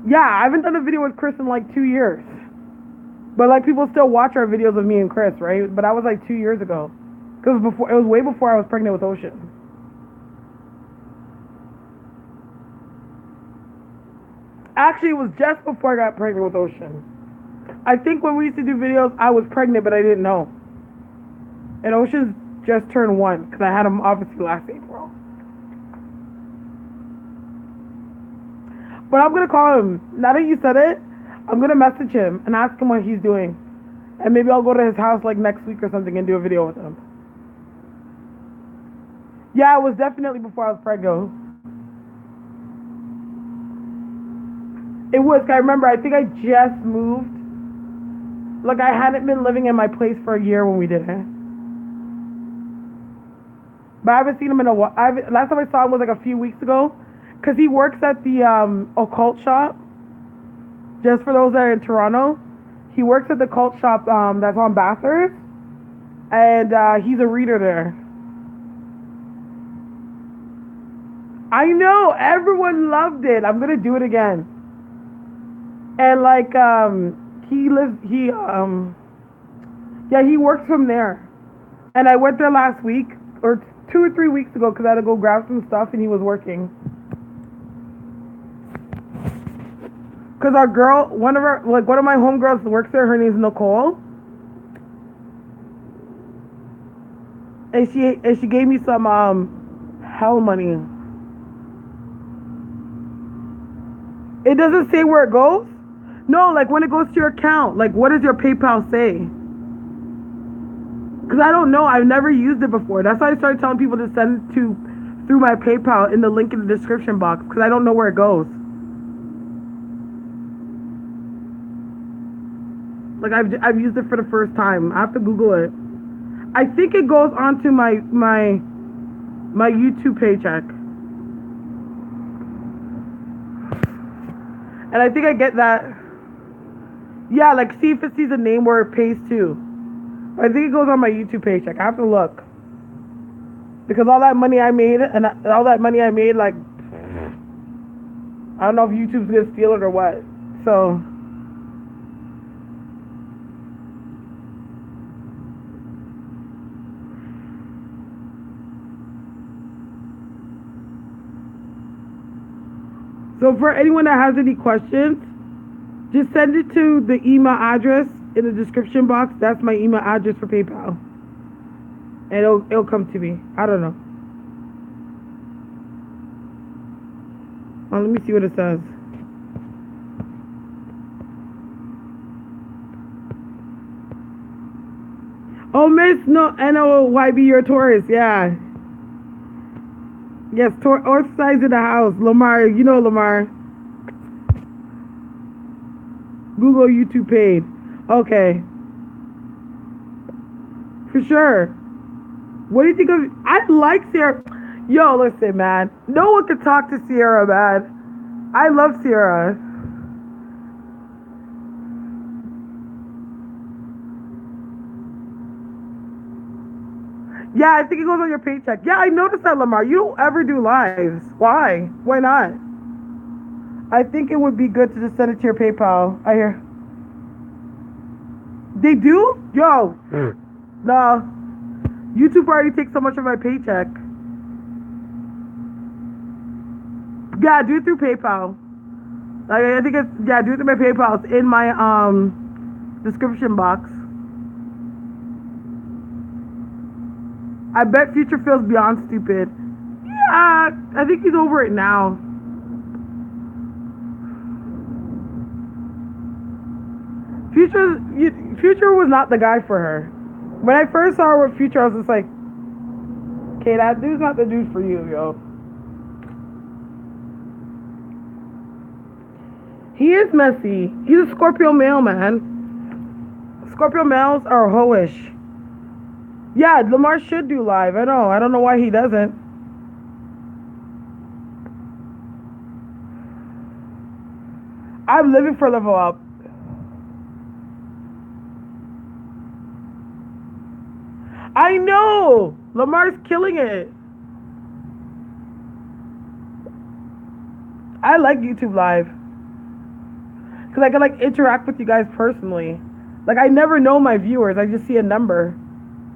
Yeah, I haven't done a video with Chris in like 2 years. But like, people still watch our videos of me and Chris, right? But that was like 2 years ago. Because before, it was way before I was pregnant with Ocean. Actually, it was just before I got pregnant with Ocean. I think when we used to do videos, I was pregnant, but I didn't know. And Ocean's just turned 1, because I had him obviously last April. But I'm going to call him. Now that you said it, I'm going to message him and ask him what he's doing. And maybe I'll go to his house like next week or something and do a video with him. Yeah, it was definitely before I was pregnant. It was. I remember, I think I just moved. Like, I hadn't been living in my place for a year when we did it. But I haven't seen him in a while. Last time I saw him was like a few weeks ago. Because he works at the occult shop. Just for those that are in Toronto. He works at the occult shop that's on Bathurst. And he's a reader there. I know. Everyone loved it. I'm going to do it again. And like, he works from there. And I went there last week, or 2 or 3 weeks ago, because I had to go grab some stuff and he was working. Because our girl, one of my homegirls works there, her name's Nicole. And she gave me some hell money. It doesn't say where it goes? No, like when it goes to your account, like what does your PayPal say? Because I don't know, I've never used it before. That's why I started telling people to send it through my PayPal in the link in the description box, because I don't know where it goes. Like I've used it for the first time. I have to Google it. I think it goes onto my YouTube paycheck. And I think I get that. Yeah, like see if it sees a name where it pays to. I think it goes on my YouTube paycheck. I have to look. Because all that money I made, like, I don't know if YouTube's gonna steal it or what. So. So for anyone that has any questions, just send it to the email address in the description box. That's my email address for PayPal. And it'll come to me. I don't know. Oh, let me see what it says. Oh, Miss NOYB, you're a Taurus, yeah. Yes, Earth size in the house. Lamar, you know Lamar. Google YouTube paid. Okay. For sure. What do you think of... I like Sierra. Yo, listen, man. No one can talk to Sierra, man. I love Sierra. Yeah, I think it goes on your paycheck. Yeah, I noticed that, Lamar. You don't ever do lives. Why? Why not? I think it would be good to just send it to your PayPal. I hear. They do? Yo. No. YouTube already takes so much of my paycheck. Yeah, do it through PayPal. Like, I think it's... Yeah, do it through my PayPal. It's in my description box. I bet Future feels beyond stupid. Yeah, I think he's over it now. Future was not the guy for her. When I first saw her with Future, I was just like, Okay, that dude's not the dude for you, yo. He is messy. He's a Scorpio male, man. Scorpio males are hoish. Yeah, Lamar should do live. I know. I don't know why he doesn't. I'm living for Level Up. I know. Lamar's killing it. I like YouTube Live because I can like interact with you guys personally. Like I never know my viewers. I just see a number.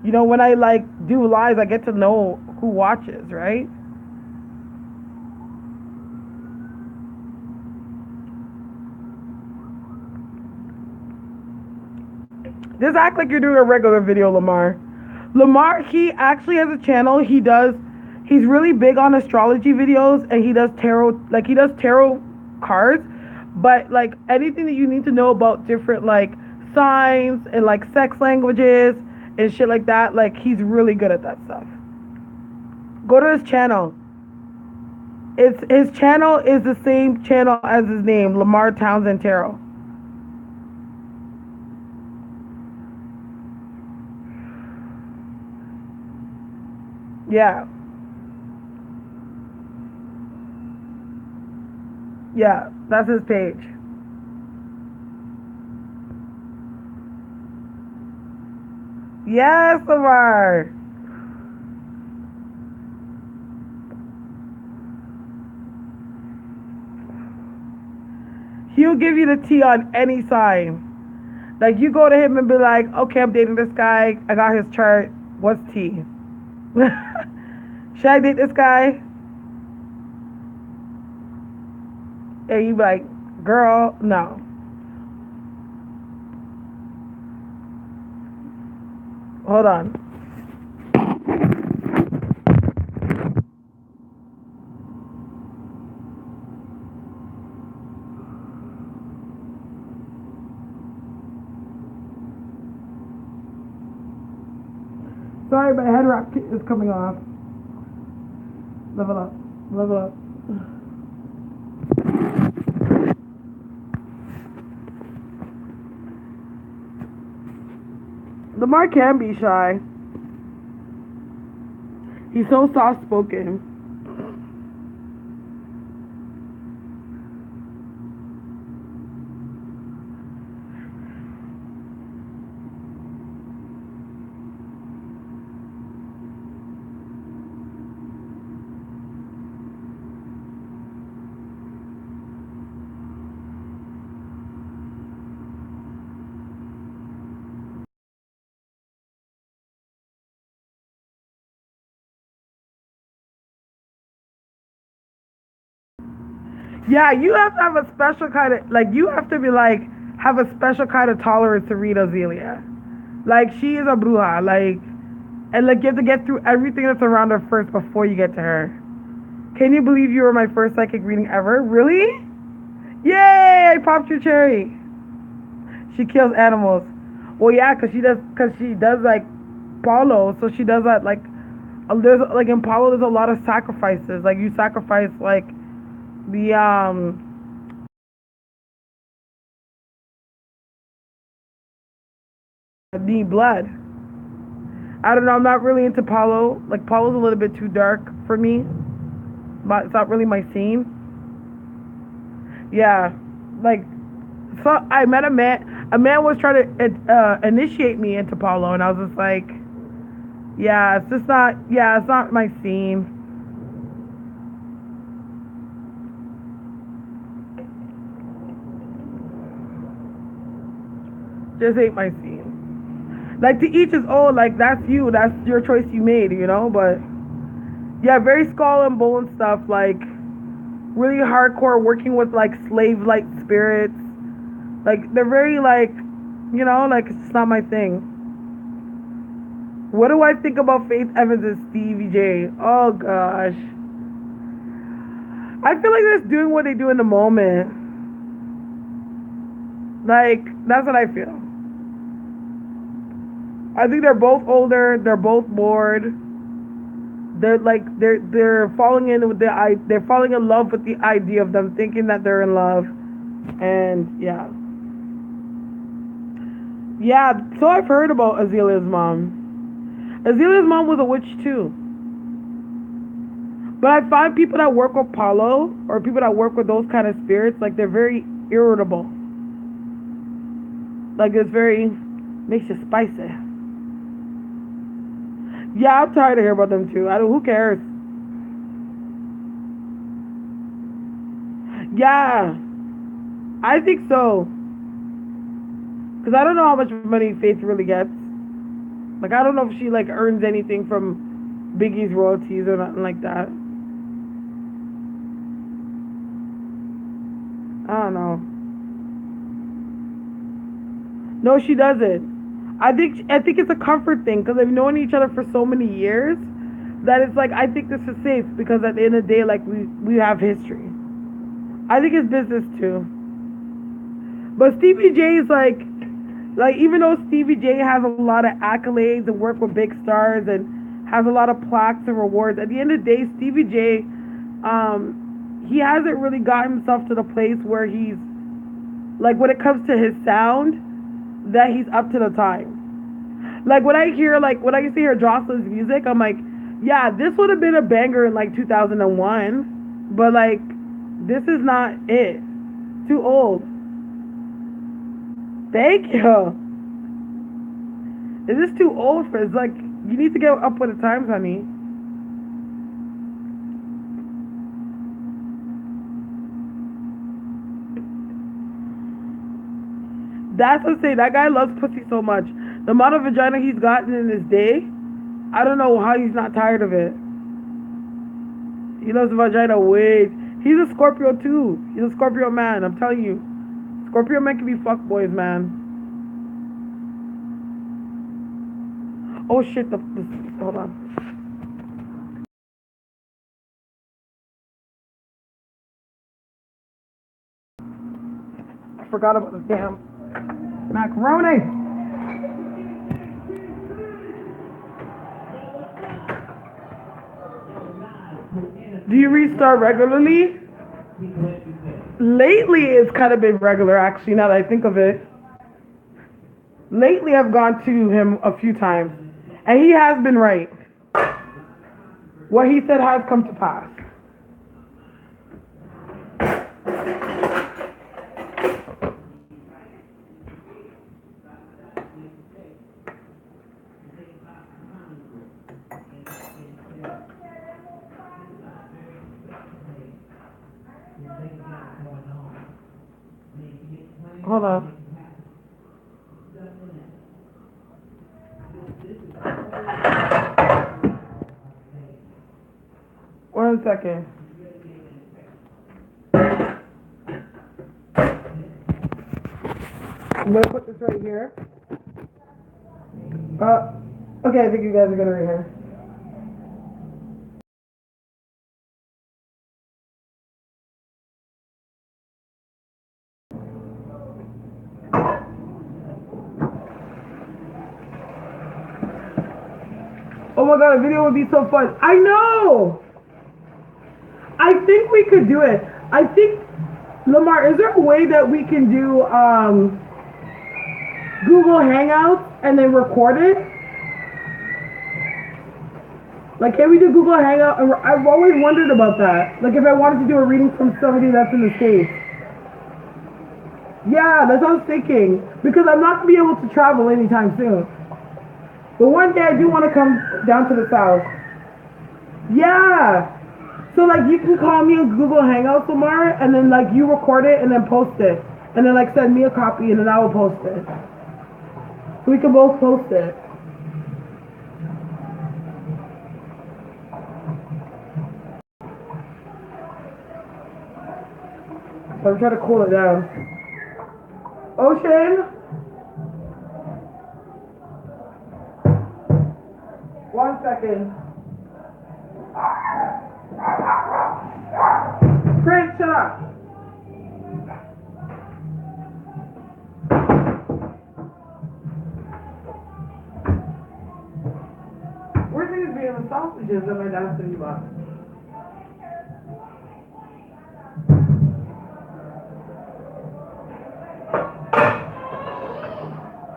You know, when I like do lives, I get to know who watches, right? Just act like you're doing a regular video, Lamar. Lamar, he actually has a channel. He's really big on astrology videos, and he does tarot cards. But like anything that you need to know about different like signs and like sex languages and shit like that, like he's really good at that stuff. Go to his channel. His channel is the same channel as his name, Lamar Townsend Tarot. Yeah. Yeah, that's his page. Yes, Lamar. He'll give you the tea on any sign. Like you go to him and be like, okay, I'm dating this guy. I got his chart. What's tea? Should I date this guy? And you be like, girl, no. Hold on. Sorry, my head wrap is coming off. Level up. Level up. Lamar can be shy. He's so soft spoken. Yeah, you have to have a special kind of like you have to be like have a special kind of tolerance to read Azealia. Like she is a bruja, like and like you have to get through everything that's around her first before you get to her. Can you believe you were my first psychic reading ever? Really? Yay! I popped your cherry. She kills animals. Well, yeah, cause she does like Paulo, so she does that like there's like in Paulo there's a lot of sacrifices. Like you sacrifice like the need blood. I don't know. I'm not really into Paulo. Like Paulo's a little bit too dark for me. But it's not really my scene. Yeah, like so I met a man. A man was trying to initiate me into Paulo, and I was just like, yeah, it's just not. Yeah, it's not my scene. Just ain't my scene. Like to each his own. Like that's you. That's your choice you made. You know. But yeah, very skull and bone stuff. Like really hardcore, working with like slave like spirits. Like they're very like, you know, like it's just not my thing. What do I think about Faith Evans and Stevie J? Oh gosh. I feel like they're just doing what they do in the moment. Like, that's what I feel. I think they're both older, they're both bored. They're falling in with they're falling in love with the idea of them thinking that they're in love, and yeah. Yeah, so I've heard about Azalea's mom. Azalea's mom was a witch too. But I find people that work with Paulo or people that work with those kind of spirits, like they're very irritable. Like it's very makes you spicy. Yeah, I'm tired of hearing about them too. I don't. Who cares? Yeah, I think so. Cause I don't know how much money Faith really gets. Like I don't know if she like earns anything from Biggie's royalties or nothing like that. I don't know. No, she doesn't. I think it's a comfort thing because they've known each other for so many years that it's like I think this is safe because at the end of the day, like we have history. I think it's business too. But Stevie J is like even though Stevie J has a lot of accolades and work with big stars and has a lot of plaques and rewards, at the end of the day, Stevie J, he hasn't really got himself to the place where he's like when it comes to his sound that he's up to the time. Like when I used to hear Jocelyn's music, I'm like, yeah, this would have been a banger in like 2001, but like this is not it. Too old. Thank you. Is this too old for? It's like you need to get up with the times, honey. That's what I'm saying. That guy loves pussy so much. The amount of vagina he's gotten in his day, I don't know how he's not tired of it. He loves vagina way. He's a Scorpio too. He's a Scorpio man. I'm telling you, Scorpio men can be fuck boys, man. Oh shit! Hold on. I forgot about the damn macaroni. Do you restart regularly? Lately, it's kind of been regular, actually, now that I think of it. Lately, I've gone to him a few times, and he has been right. What he said has come to pass. Hold on. One second. I'm gonna put this right here. Okay, I think you guys are gonna read here. Oh my god, a video would be so fun. I know! I think we could do it. I think, Lamar, is there a way that we can do Google Hangouts and then record it? Like, can we do Google Hangout? I've always wondered about that. Like, if I wanted to do a reading from somebody that's in the States. Yeah, that's what I was thinking. Because I'm not going to be able to travel anytime soon. But one day I do want to come down to the South. Yeah. So, like, you can call me on Google Hangouts tomorrow, and then, like, you record it and then post it. And then, like, send me a copy, and then I will post it. So we can both post it. So I'm trying to cool it down. Ocean? One second. Frank, shut up. Where's these being the sausage peaches in my destiny box.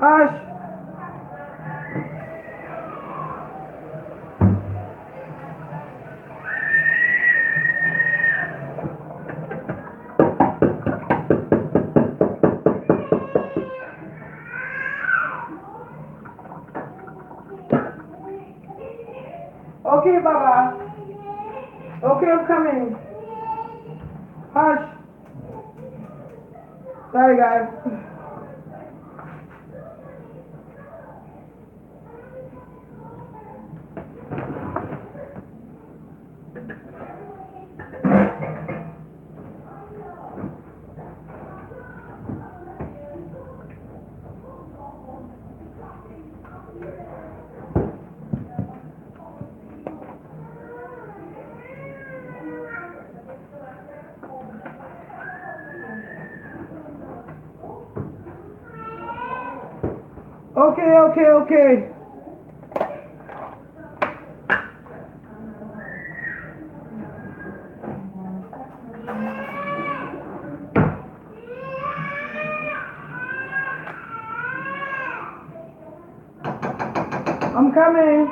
Hush. Okay, Baba. Okay, I'm coming. Hush. Sorry, guys. Okay. I'm coming.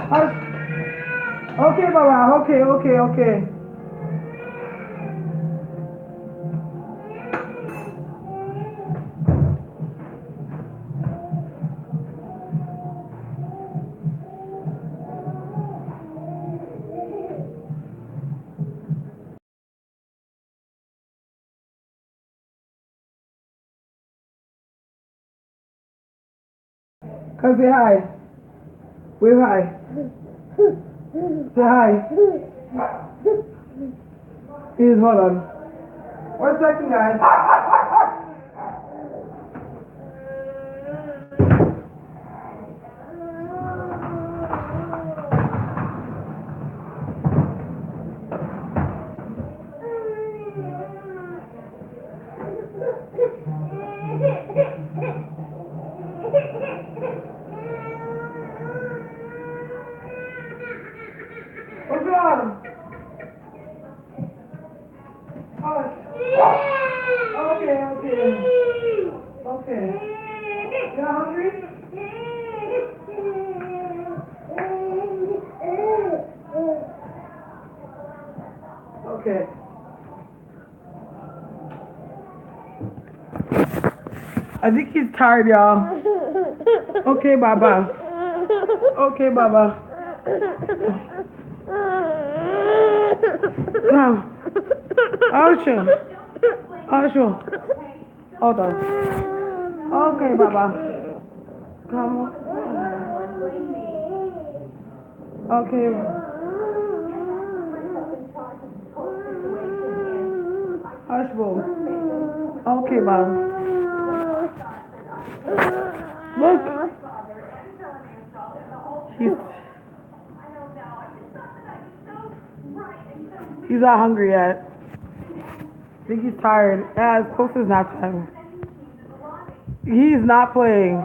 Hush. Okay, Baba. Okay. Come say hi. Wave hi. Say hi. Please hold on. 1 second, guys. What's wrong? Hush. Okay. You're not hungry? Okay. I think he's tired, y'all. Okay, Baba. Come. Ashu. Hold on. Okay, Baba. Come on. Okay. Hush, boo. Okay, Baba. Look. He's not hungry yet. I think he's tired. Yeah, it's close to his nap time. He's not playing.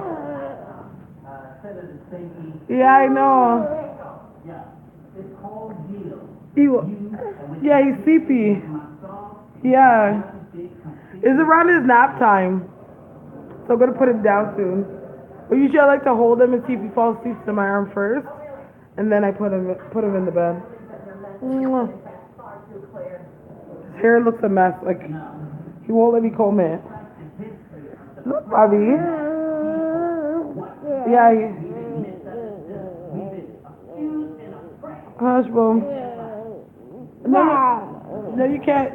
Yeah, I know. Yeah, he's sleepy. Yeah. It's around his nap time. So I'm gonna put him down soon. But usually I like to hold him and see if he falls asleep to my arm first. And then I put him in the bed. Mwah. His hair looks a mess. Like he won't let me comb it. Look, Bobby. Yeah. Hush, boom. No, no, no, you can't.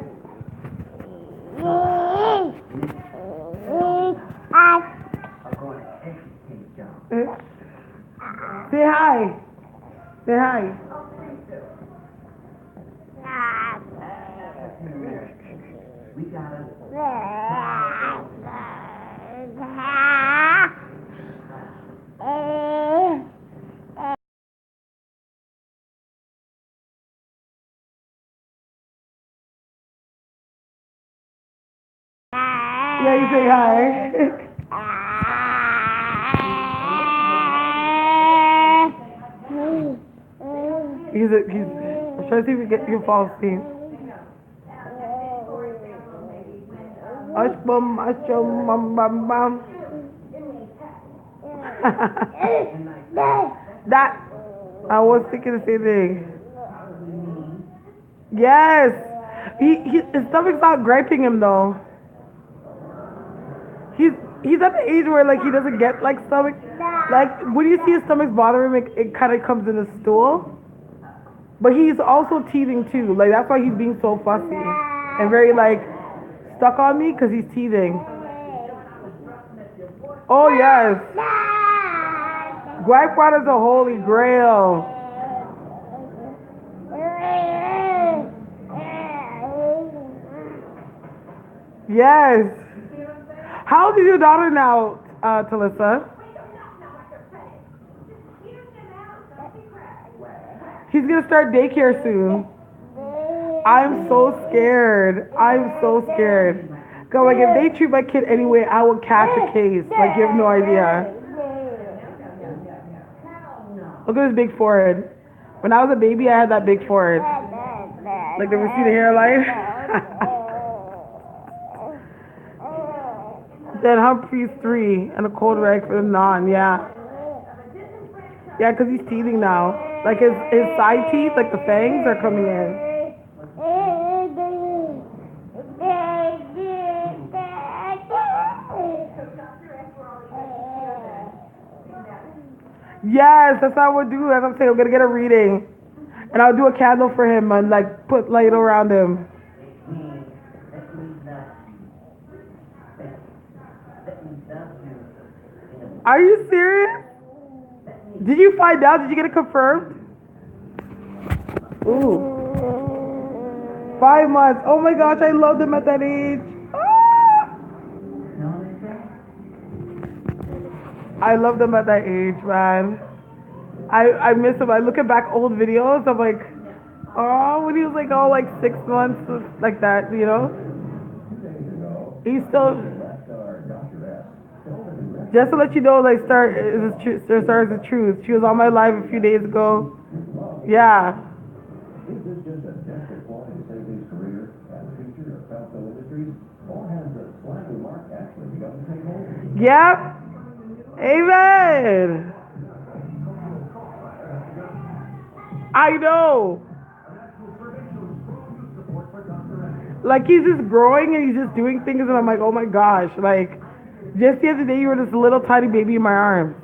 Say hi. Say hi. We gotta. Yeah, you say hi. he's. I'm trying to see if you can fall asleep. Ush bum, ush bum, bum, bum. That I was thinking the same thing. Yes, his stomach's not griping him though. He's he's at the age where like he doesn't get like stomach. Like when you see his stomach bother him, it kind of comes in his stool. But he's also teething too. Like that's why he's being so fussy and very like stuck on me because he's teething. Oh yes, gripe water's a holy grail. Yes. How old is your daughter now, Talissa? She's gonna start daycare soon. I'm so scared. I'm so scared. Cause like if they treat my kid anyway, I will catch a case. Like you have no idea. Look at his big forehead. When I was a baby, I had that big forehead. Like, ever see the hairline? Then Humphrey's 3 and a cold rag for the non. Yeah. Yeah, cause he's teething now. Like his side teeth, like the fangs, are coming in. Yes, that's what I would do. As I'm saying, I'm gonna get a reading, and I'll do a candle for him and like put light around him. Are you serious? Did you find out? Did you get it confirmed? Ooh, 5 months. Oh my gosh, I loved him at that age. Ah! I loved him at that age, man. I miss him. I looking back old videos. I'm like, oh, when he was like all like 6 months, like that, you know. He's still. Just to let you know, like Starre is the truth. She was on my live a few days ago. Yeah. Yep. Amen. I know. Like he's just growing and he's just doing things and I'm like, oh my gosh, like just the other day you were this little tiny baby in my arms.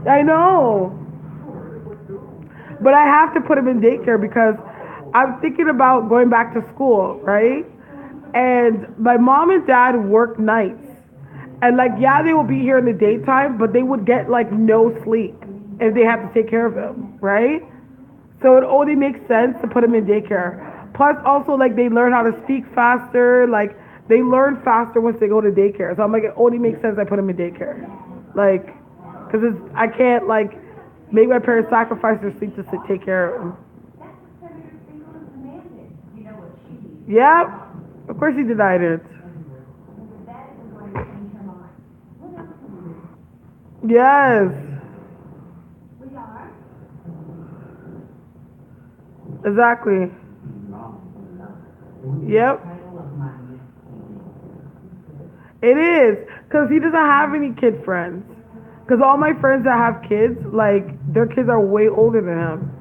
I know. But I have to put him in daycare because I'm thinking about going back to school, right? And my mom and dad work nights. And like, yeah, they will be here in the daytime, but they would get like no sleep if they have to take care of him, right? So it only makes sense to put him in daycare. Plus, also like they learn how to speak faster. Like they learn faster once they go to daycare. So I'm like, it only makes sense I put him in daycare, like, because I can't like make my parents sacrifice their sleep to take care of him. Yep. Of course he denied it. Yes. Exactly. Yep. It is. Because he doesn't have any kid friends. Because all my friends that have kids, like, their kids are way older than him.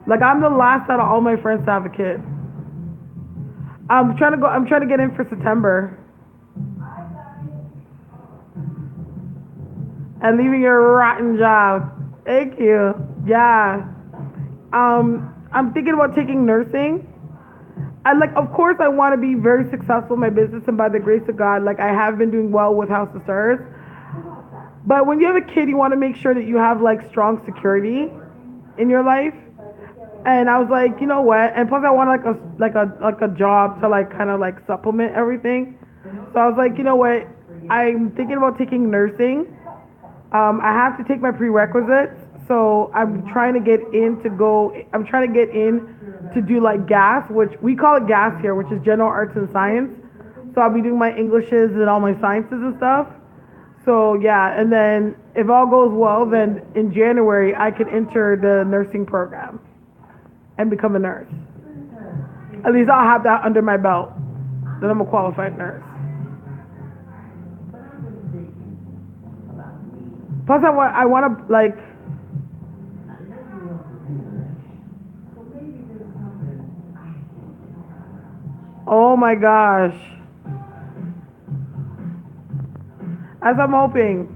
Like, I'm the last out of all my friends to have a kid. I'm trying to get in for September. And leaving your rotten job. Thank you. Yeah. I'm thinking about taking nursing. I like, of course, I want to be very successful in my business, and by the grace of God, like I have been doing well with House of Stars. But when you have a kid, you want to make sure that you have like strong security in your life. And I was like, you know what? And plus, I want like a job to like kind of like supplement everything. So I was like, you know what? I'm thinking about taking nursing. I have to take my prerequisites, so I'm trying to get in to go. I'm trying to get in to do like gas, which we call it gas here, which is general arts and science. So I'll be doing my Englishes and all my sciences and stuff. So yeah, and then if all goes well, then in January I could enter the nursing program and become a nurse. At least I'll have that under my belt. Then I'm a qualified nurse. Plus, I want to like. Oh my gosh. As I'm hoping.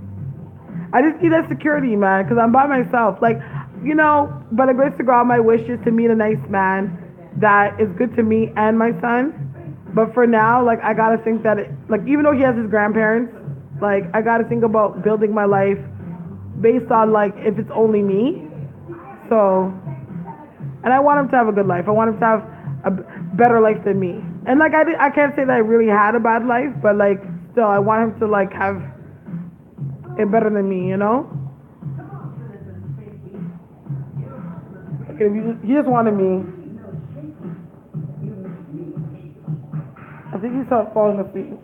I just need that security, man, because I'm by myself. Like, by the grace of God, my wish is to meet a nice man that is good to me and my son. But for now, like, I gotta think that, even though he has his grandparents, like, I gotta think about building my life based on, like, if it's only me. So, and I want him to have a good life. I want him to have a better life than me. And, like, I can't say that I really had a bad life, but, like, still, I want him to, like, have it better than me, you know? Okay, he just wanted me. I think he started falling asleep.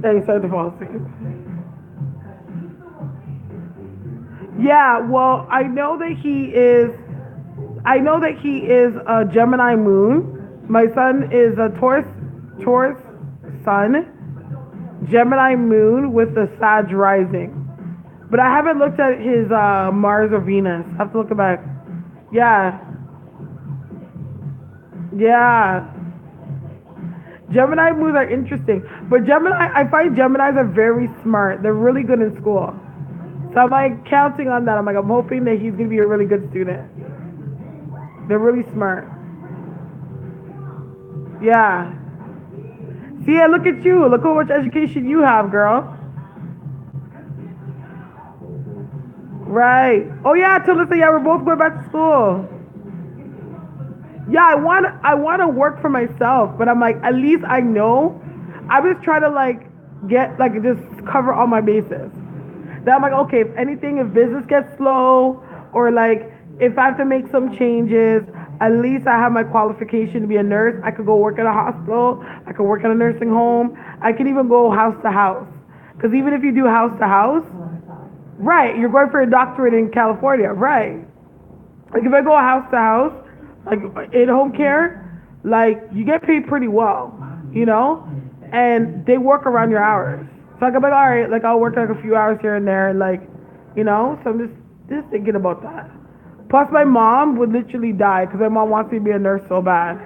Yeah, he started to fall asleep. Yeah, well, I know that he is a Gemini moon. My son is a Taurus sun, Gemini moon with the Sag rising. But I haven't looked at his Mars or Venus. I have to look it back. Yeah. Yeah. Gemini moons are interesting. But I find Geminis are very smart. They're really good in school. So I'm like counting on that. I'm hoping that he's going to be a really good student. They're really smart. Yeah. See, look at you. Look how much education you have, girl. Right. Oh yeah, Talisa, yeah, we're both going back to school. Yeah, I want to work for myself, but I'm like, at least I know. I was trying to just cover all my bases. Then I'm like, okay, if business gets slow or like if I have to make some changes, at least I have my qualification to be a nurse. I could go work at a hospital. I could work at a nursing home. I can even go house to house. Because even if you do house to house, right, you're going for a doctorate in California, right? Like if I go house to house, like in home care, like you get paid pretty well, and they work around your hours. So I'm like, all right, like I'll work like a few hours here and there, and like, so I'm just thinking about that. Plus, my mom would literally die because my mom wants me to be a nurse so bad.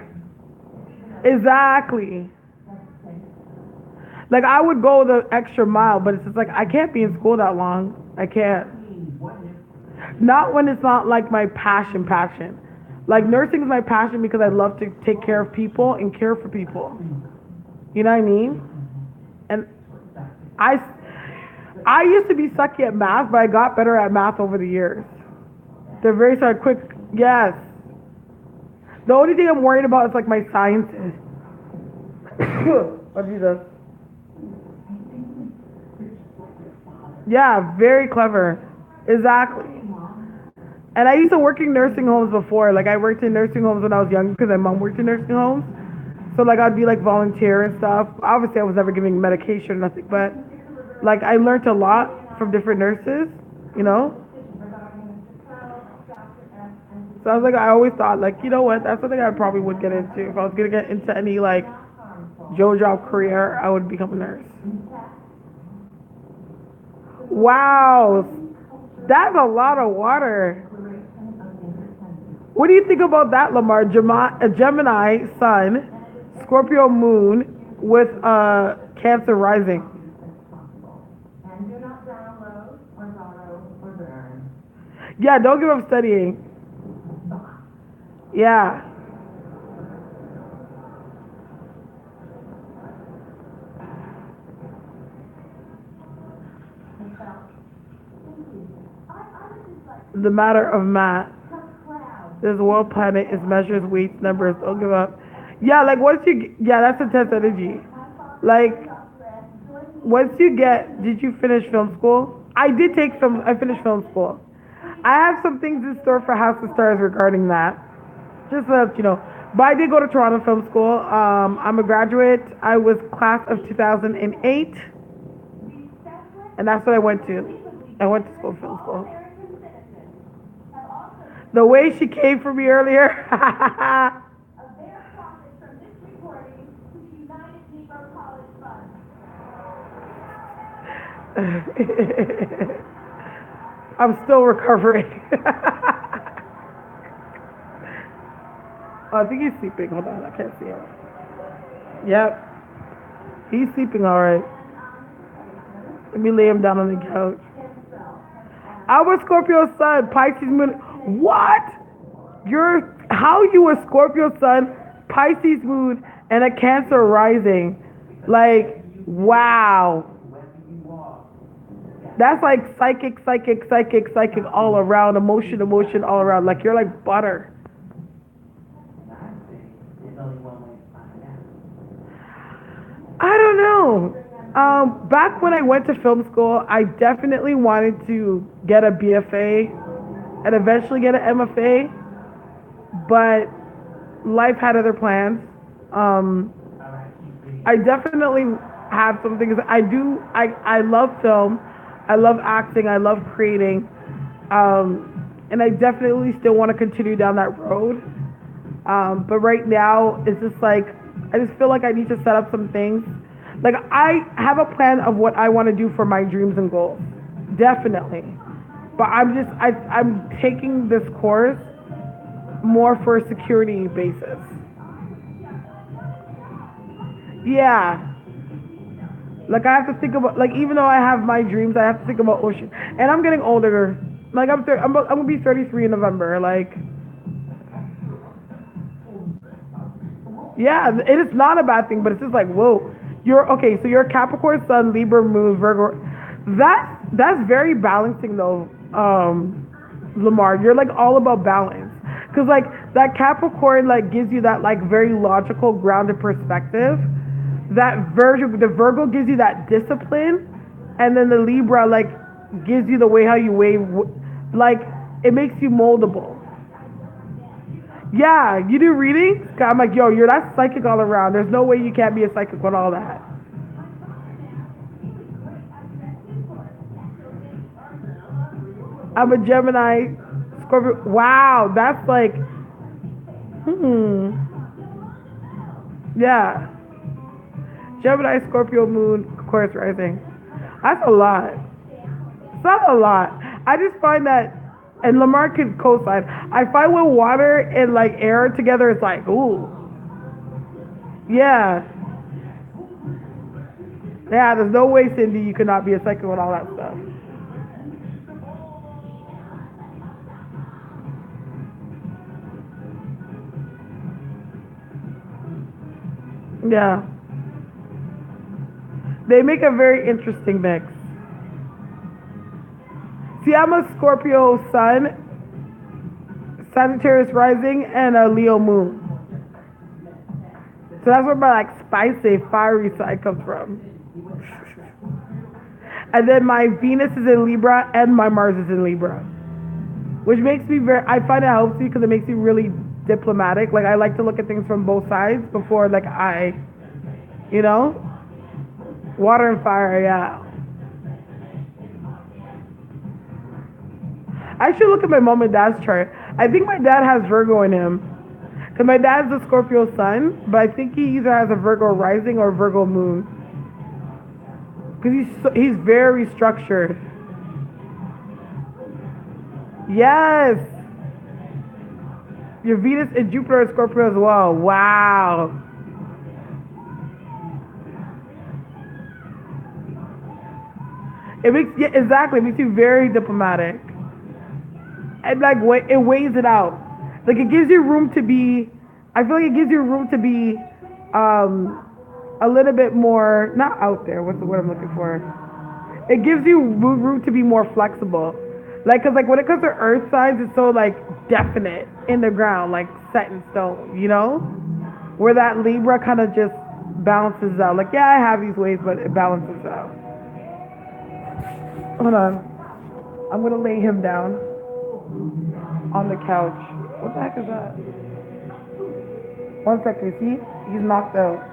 Exactly. Like I would go the extra mile, but it's just like I can't be in school that long. I can't. Not when it's not like my passion. Like nursing is my passion because I love to take care of people and care for people. You know what I mean? And I used to be sucky at math, but I got better at math over the years. They're very quick. Yes. The only thing I'm worried about is like my sciences. Oh Jesus. Yeah, very clever. Exactly. And I used to work in nursing homes before. Like I worked in nursing homes when I was young because my mom worked in nursing homes. So like I'd be like volunteer and stuff. Obviously I was never giving medication or nothing, but like I learned a lot from different nurses, So I was like, I always thought like, you know what, that's something I probably would get into. If I was gonna get into any like job career, I would become a nurse. Wow, that's a lot of water. What do you think about that, Lamar? A Gemini sun, Scorpio moon with Cancer rising. Yeah, don't give up studying. Yeah. The matter of math. This world planet is measures, weights, numbers. Don't give up. Yeah, like once you, yeah, that's intense energy. Like once you get, did you finish film school? I did take film. I finished film school. I have some things in store for House of Stars regarding that. Just so that you know. But I did go to Toronto Film School. I'm a graduate. I was class of 2008, and that's what I went to. I went to school, film school. The way she came for me earlier. I'm still recovering. Oh, I think he's sleeping. Hold on, I can't see him. Yep, he's sleeping all right. Let me lay him down on the couch. Our Scorpio sun, Pisces moon. What? You're how you a Scorpio sun, Pisces moon, and a Cancer rising? Like, wow. That's like psychic, psychic, psychic, psychic all around. Emotion, emotion all around. Like you're like butter. I don't know. Back when I went to film school, I definitely wanted to get a BFA and eventually get an MFA, but life had other plans. Um, I definitely have some things. I do. I love film. I love acting. I love creating. And I definitely still want to continue down that road. But right now, it's just like, I just feel like I need to set up some things. Like, I have a plan of what I want to do for my dreams and goals. Definitely. But I'm taking this course more for a security basis. Yeah. Like I have to think about, like even though I have my dreams, I have to think about ocean. And I'm getting older. Like I'm gonna be 33 in November. Like, yeah, it is not a bad thing, but it's just like, whoa, you're okay. So you're Capricorn Sun, Libra Moon, Virgo. That's very balancing though, Lamar. You're like all about balance, cause like that Capricorn like gives you that like very logical, grounded perspective. The Virgo gives you that discipline, and then the Libra like gives you the way how you wave, like it makes you moldable. Yeah, you do readings? I'm like, yo, you're that psychic all around. There's no way you can't be a psychic with all that. I'm a Gemini, Scorpio. Wow, that's like, hmm, yeah. Gemini, Scorpio, Moon, Aquarius rising. That's a lot. It's not a lot. I just find that, and Lamar can co-sign. I find when water and like air together, it's like, ooh, yeah, yeah. There's no way, Cindy, you could not be a psychic with all that stuff. Yeah, they make a very interesting mix. See, I'm a Scorpio Sun, Sagittarius rising, and a Leo moon. So that's where my like spicy, fiery side comes from. And then my Venus is in Libra and my Mars is in Libra, which makes me very. I find it helps me because it makes me really diplomatic. Like I like to look at things from both sides before like you know, water and fire. Yeah. I should look at my mom and dad's chart. I think my dad has Virgo in him. Because my dad's a Scorpio sun, but I think he either has a Virgo rising or Virgo moon. Because he's very structured. Yes. Your Venus and Jupiter is Scorpio as well. Wow. It makes, yeah, exactly. It makes you very diplomatic. and like it weighs it out. Like it gives you room to be. I feel like it gives you room to be, um, a little bit more not out there. What's the word I'm looking for? It gives you room to be more flexible. Like, cause like when it comes to earth signs, it's so like definite in the ground, like set in stone. You know, where that Libra kind of just balances out. Like, yeah, I have these ways, but it balances out. Hold on, I'm gonna lay him down on the couch. What the heck is that? One second, see? He's knocked out.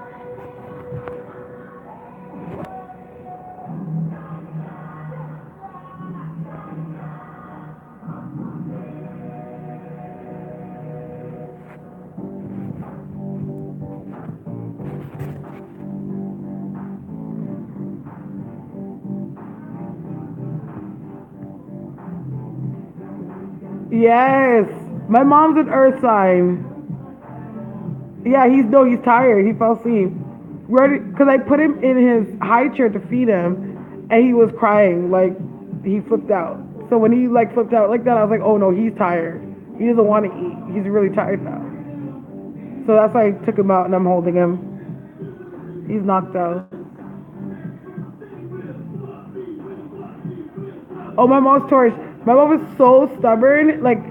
Yes, my mom's an earth sign. Yeah, he's tired. He fell asleep. Ready? Cause I put him in his high chair to feed him, and he was crying like he flipped out. So when he like flipped out like that, I was like, oh no, he's tired. He doesn't want to eat. He's really tired now. So that's why I took him out and I'm holding him. He's knocked out. Oh, my mom's Taurus. My mom is so stubborn. Like,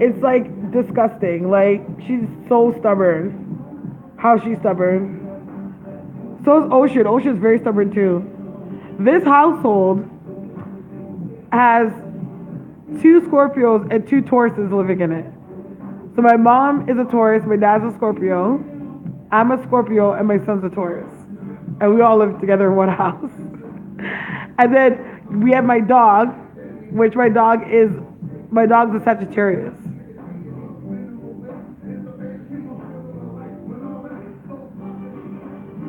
it's like disgusting. Like, she's so stubborn. How she's stubborn. So is Ocean. Ocean's very stubborn too. This household has two Scorpios and two Tauruses living in it. So my mom is a Taurus, my dad's a Scorpio, I'm a Scorpio, and my son's a Taurus. And we all live together in one house. And then we have my dog, which my dog's a Sagittarius.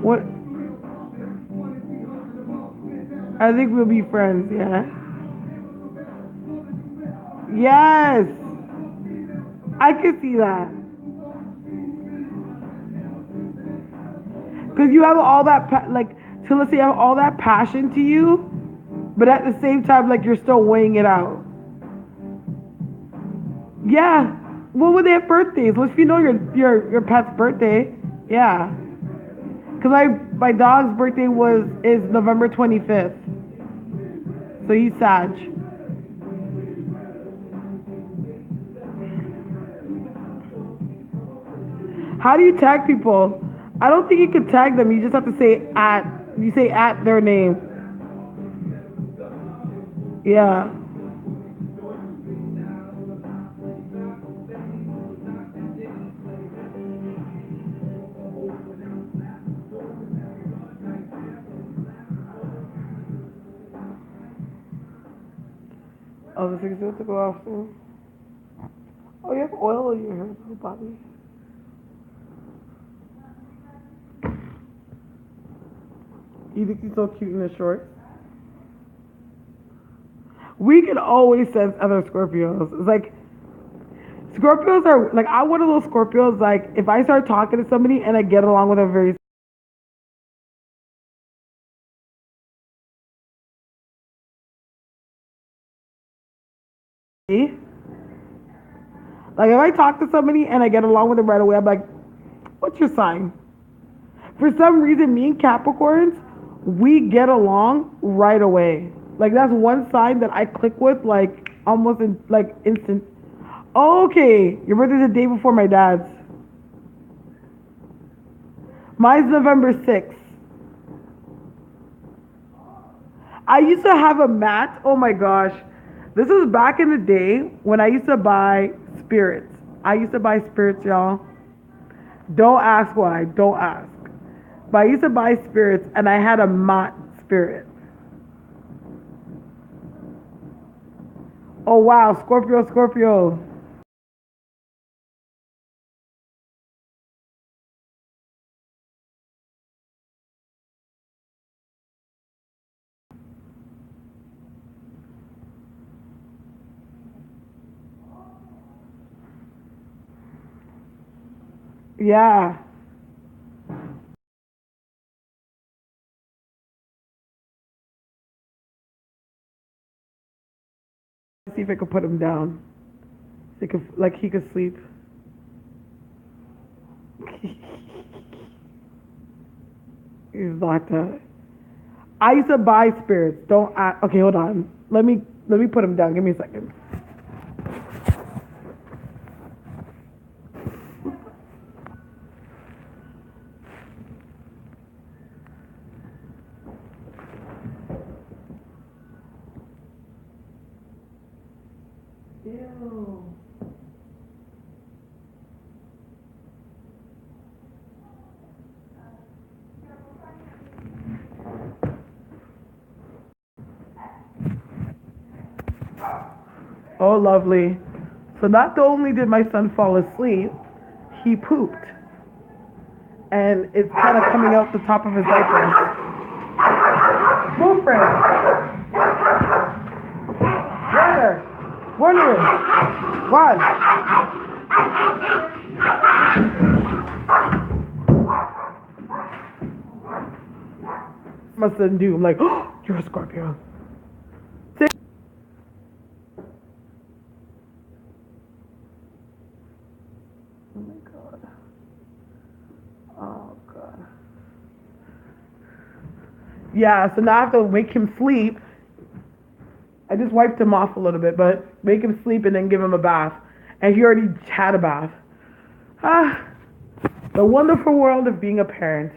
What? I think we'll be friends, yeah. Yes, I can see that. Because you have all that, like, so let's say you have all that passion to you, but at the same time, like, you're still weighing it out. Yeah. Well, when they have birthdays, well, if you know your pet's birthday, yeah. Because my dog's birthday is November 25th, so he's Sag. How do you tag people? I don't think you can tag them. You just have to say at. You say at their name. Yeah. Oh, the thing's supposed to go off soon. Oh, you have oil in your hair, Bobby. You think he's so cute in the shorts? We can always sense other Scorpios. It's like Scorpios are like I'm one of those Scorpios. Like if I start talking to somebody and I get along with them very, like if I talk to somebody and I get along with them right away, I'm like, "What's your sign?" For some reason, me and Capricorns, we get along right away. Like that's one sign that I click with, like almost in like instant. Oh, okay, your birthday's the day before my dad's. Mine's November 6th. I used to have a mat. Oh my gosh. This was back in the day when I used to buy spirits. I used to buy spirits, y'all. Don't ask why. Don't ask. But I used to buy spirits and I had a mat spirit. Oh wow, Scorpio, Scorpio. Yeah. See if I can put him down. He could sleep. He's locked up. I used to buy spirits. Don't. Okay, hold on. Let me put him down. Give me a second. Ew. Oh, lovely. So not only did my son fall asleep, he pooped. And it's kind of coming out the top of his diaper. Move, friend. Water. Water. Run. Must have do. I'm like, oh, you're a Scorpio. Oh my god. Oh god. Yeah, so now I have to make him sleep. I just wiped him off a little bit, but make him sleep and then give him a bath. And he already had a bath. Ah, the wonderful world of being a parent.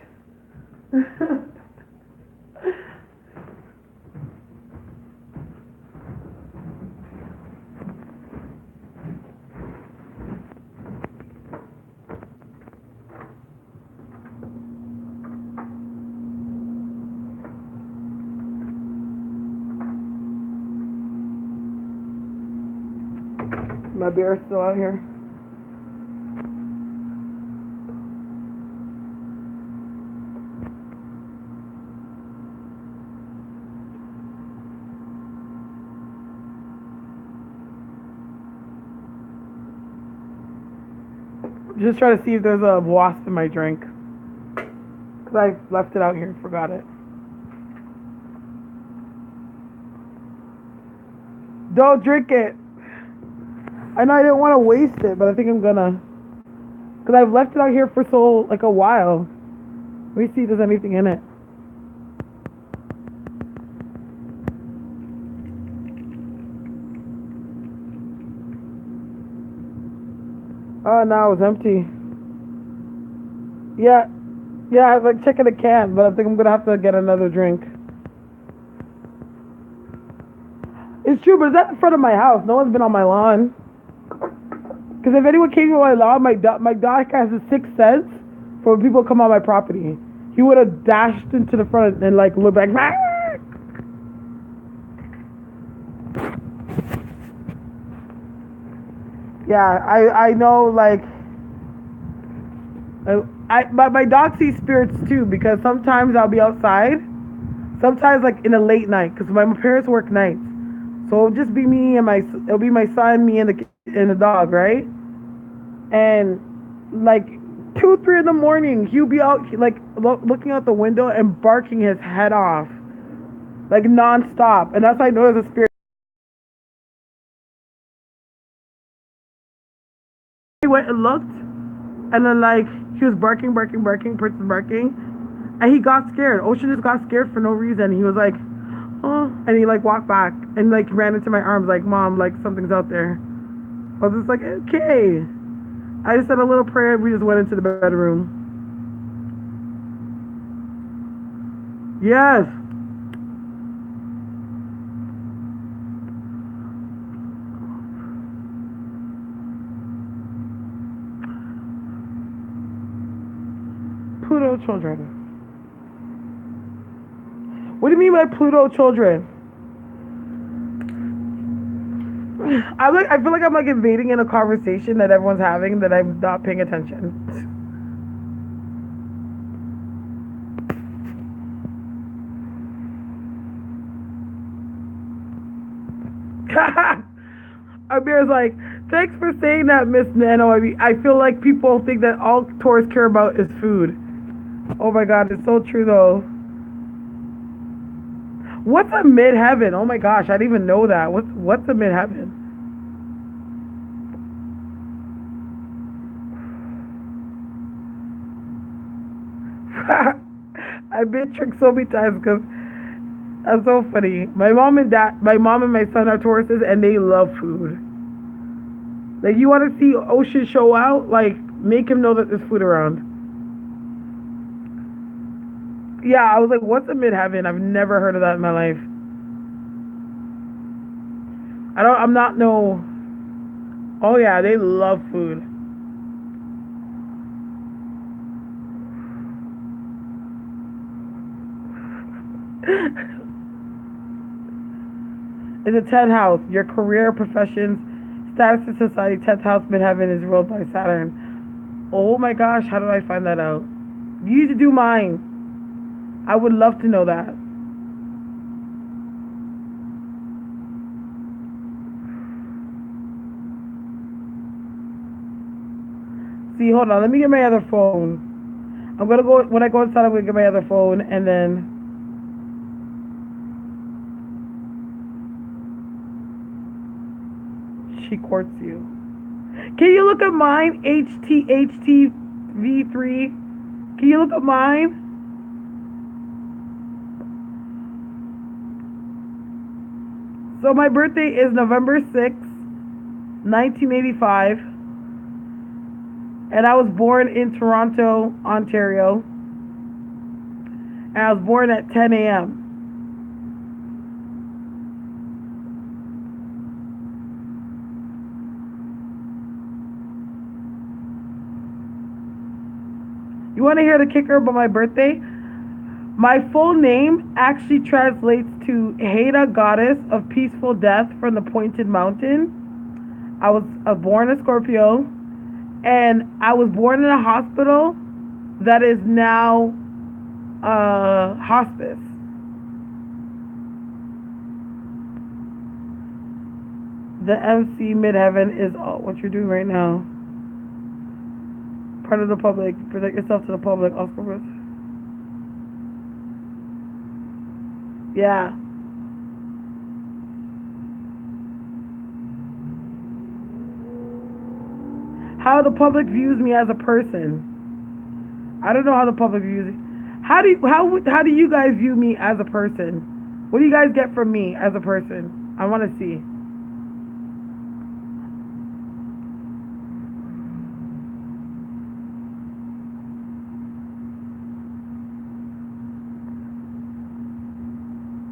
My bear's still out here. Just trying to see if there's a wasp in my drink. Because I left it out here and forgot it. Don't drink it. I know I didn't want to waste it, but I think I'm gonna. Because I've left it out here for a while. Let me see if there's anything in it. Oh, no, it was empty. Yeah, I was like checking the can, but I think I'm gonna have to get another drink. It's true, but it's at the front of my house. No one's been on my lawn. Because if anyone came to my lawn, my dog has a sixth sense for when people come on my property. He would have dashed into the front and like looked back. Yeah, I know, like, my dog sees spirits too, because sometimes I'll be outside, sometimes like in a late night, because my parents work nights, so it'll just be me and it'll be my son, me and the dog, right? And like 2, 3 in the morning, he'll be out like looking out the window and barking his head off, like nonstop, and that's how I know there's a spirit. He went and looked, and then like he was barking, person barking, and he got scared. Ocean just got scared for no reason. He was like, oh, and he like walked back and like ran into my arms like, Mom, like something's out there. I was just like, okay. I just said a little prayer and we just went into the bedroom. Yes. Pluto children. What do you mean by Pluto children? I feel like I'm like invading in a conversation that everyone's having that I'm not paying attention. Amir's like, thanks for saying that, Miss Nano. I feel like people think that all Taurus care about is food. Oh my God, it's so true though. What's a midheaven? Oh my gosh, I didn't even know that. What's a midheaven? I've been tricked so many times because that's so funny. My mom and my son are Tauruses, and they love food. Like, you want to see Ocean show out? Like, make him know that there's food around. Yeah, I was like, what's a midheaven? I've never heard of that in my life. I'm not no. Oh yeah, they love food. It's a 10th house. Your career, professions, status in society. 10th house, midheaven is ruled by Saturn. Oh my gosh, how did I find that out? You need to do mine. I would love to know that. See, hold on. Let me get my other phone. I'm gonna go when I go inside. I'm gonna get my other phone, and then she courts you. Can you look at mine? HTHTV3. Can you look at mine? So my birthday is November 6th, 1985, and I was born in Toronto, Ontario, and I was born at 10 a.m. You want to hear the kicker about my birthday? My full name actually translates to Haida, goddess of peaceful death from the pointed mountain. I was born a Scorpio, and I was born in a hospital that is now hospice. The MC midheaven is what you're doing right now. Part of the public. Present yourself to the public. Oscar. Yeah. How the public views me as a person. I don't know how the public views me. How do you guys view me as a person? What do you guys get from me as a person? I want to see.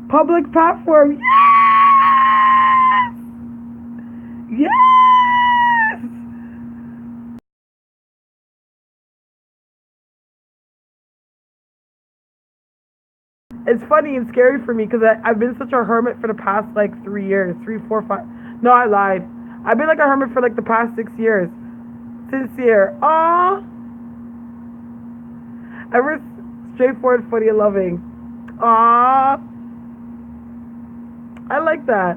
Public platform. Yes! Yes! It's funny and scary for me because I've been such a hermit for the past like 3 years. 3, 4, 5. No, I lied. I've been like a hermit for like the past 6 years. Sincere. Aw. Ever straightforward, funny, and loving. Aw. I like that.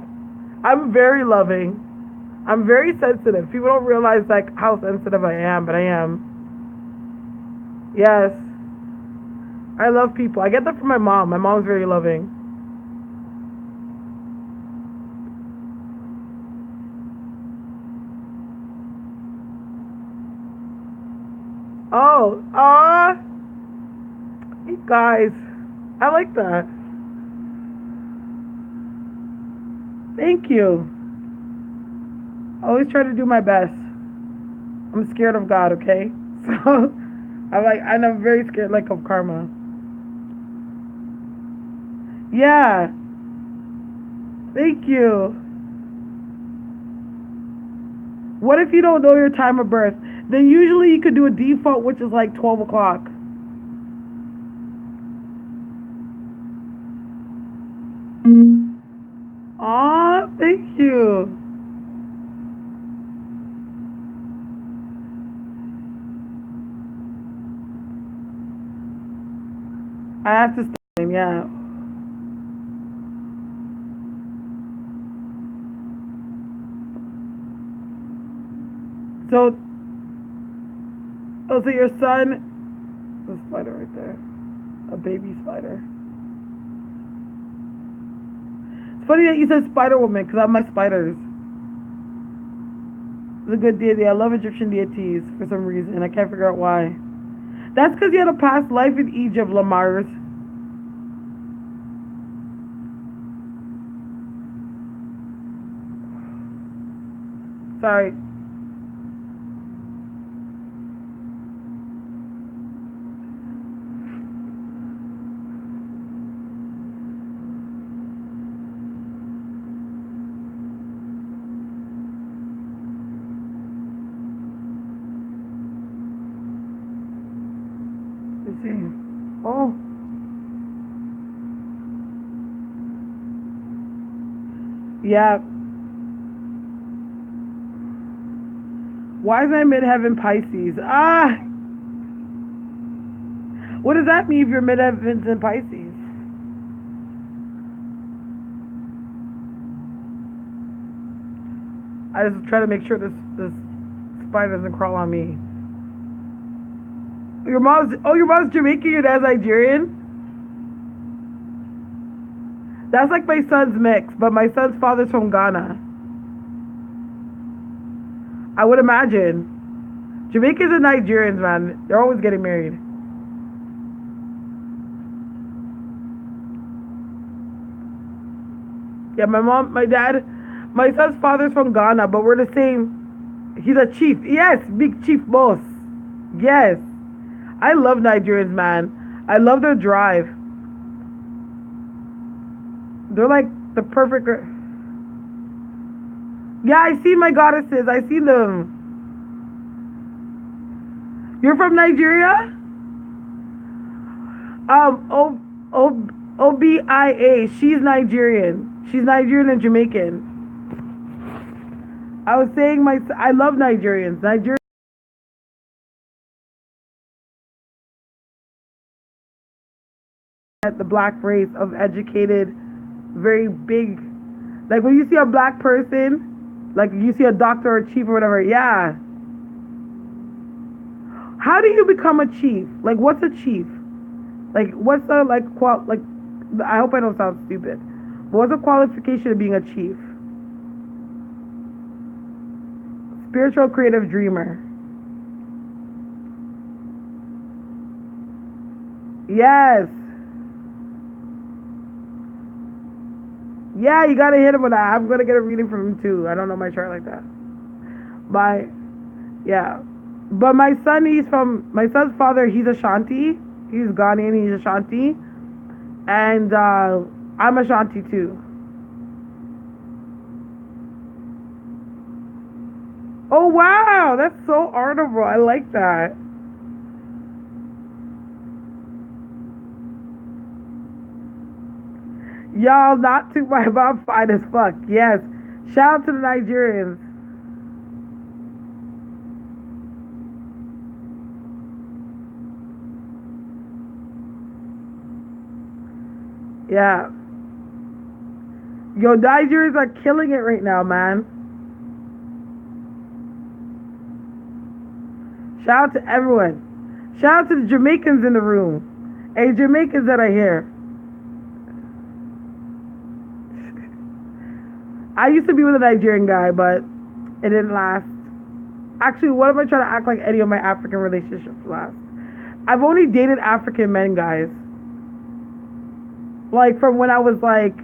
I'm very loving. I'm very sensitive. People don't realize like how sensitive I am, but I am. Yes. I love people. I get that from my mom. My mom's very loving. Oh, you guys. I like that. Thank you. I always try to do my best. I'm scared of God, okay? So I'm very scared like of karma. Yeah. Thank you. What if you don't know your time of birth? Then usually you could do a default, which is like 12 o'clock. Aw, thank you. I have to stay, yeah. So, so your son, the spider right there, a baby spider. It's funny that you said Spider Woman because I have my spiders. It's a good deity. I love Egyptian deities for some reason. I can't figure out why. That's because you had a past life in Egypt, Lamar's. Sorry. Let's see. Oh. Yeah. Why is my midheaven Pisces? Ah! What does that mean if your midheaven's in Pisces? I just try to make sure this spider doesn't crawl on me. Your mom's Jamaican, your dad's Nigerian? That's like my son's mix, but my son's father's from Ghana. I would imagine. Jamaicans and Nigerians, man, they're always getting married. Yeah, my dad, my son's father's from Ghana, but we're the same. He's a chief. Yes, big chief boss. Yes. I love Nigerians, man. I love their drive. They're like the perfect. Yeah, I see my goddesses. I see them. You're from Nigeria? Obia. She's Nigerian. She's Nigerian and Jamaican. I was saying I love Nigerians. Nigerians. The black race of educated, very big. Like when you see a black person, like you see a doctor or a chief or whatever. Yeah. How do you become a chief? Like what's a chief? Like what's the like? I hope I don't sound stupid. But what's the qualification of being a chief? Spiritual creative dreamer. Yes. Yeah, you gotta hit him with that. I'm gonna get a reading from him too. I don't know my chart like that. Yeah. But my son's father, he's Ashanti. He's Ghanaian, he's Ashanti. And I'm Ashanti too. Oh wow, that's so honorable. I like that. Y'all not too much, but I'm fine as fuck. Yes. Shout out to the Nigerians. Yeah. Yo, Nigerians are killing it right now, man. Shout out to everyone. Shout out to the Jamaicans in the room. Hey, Jamaicans that are here. I used to be with a Nigerian guy, but it didn't last. Actually, what am I trying to act like any of my African relationships last? I've only dated African men, guys. Like from when I was like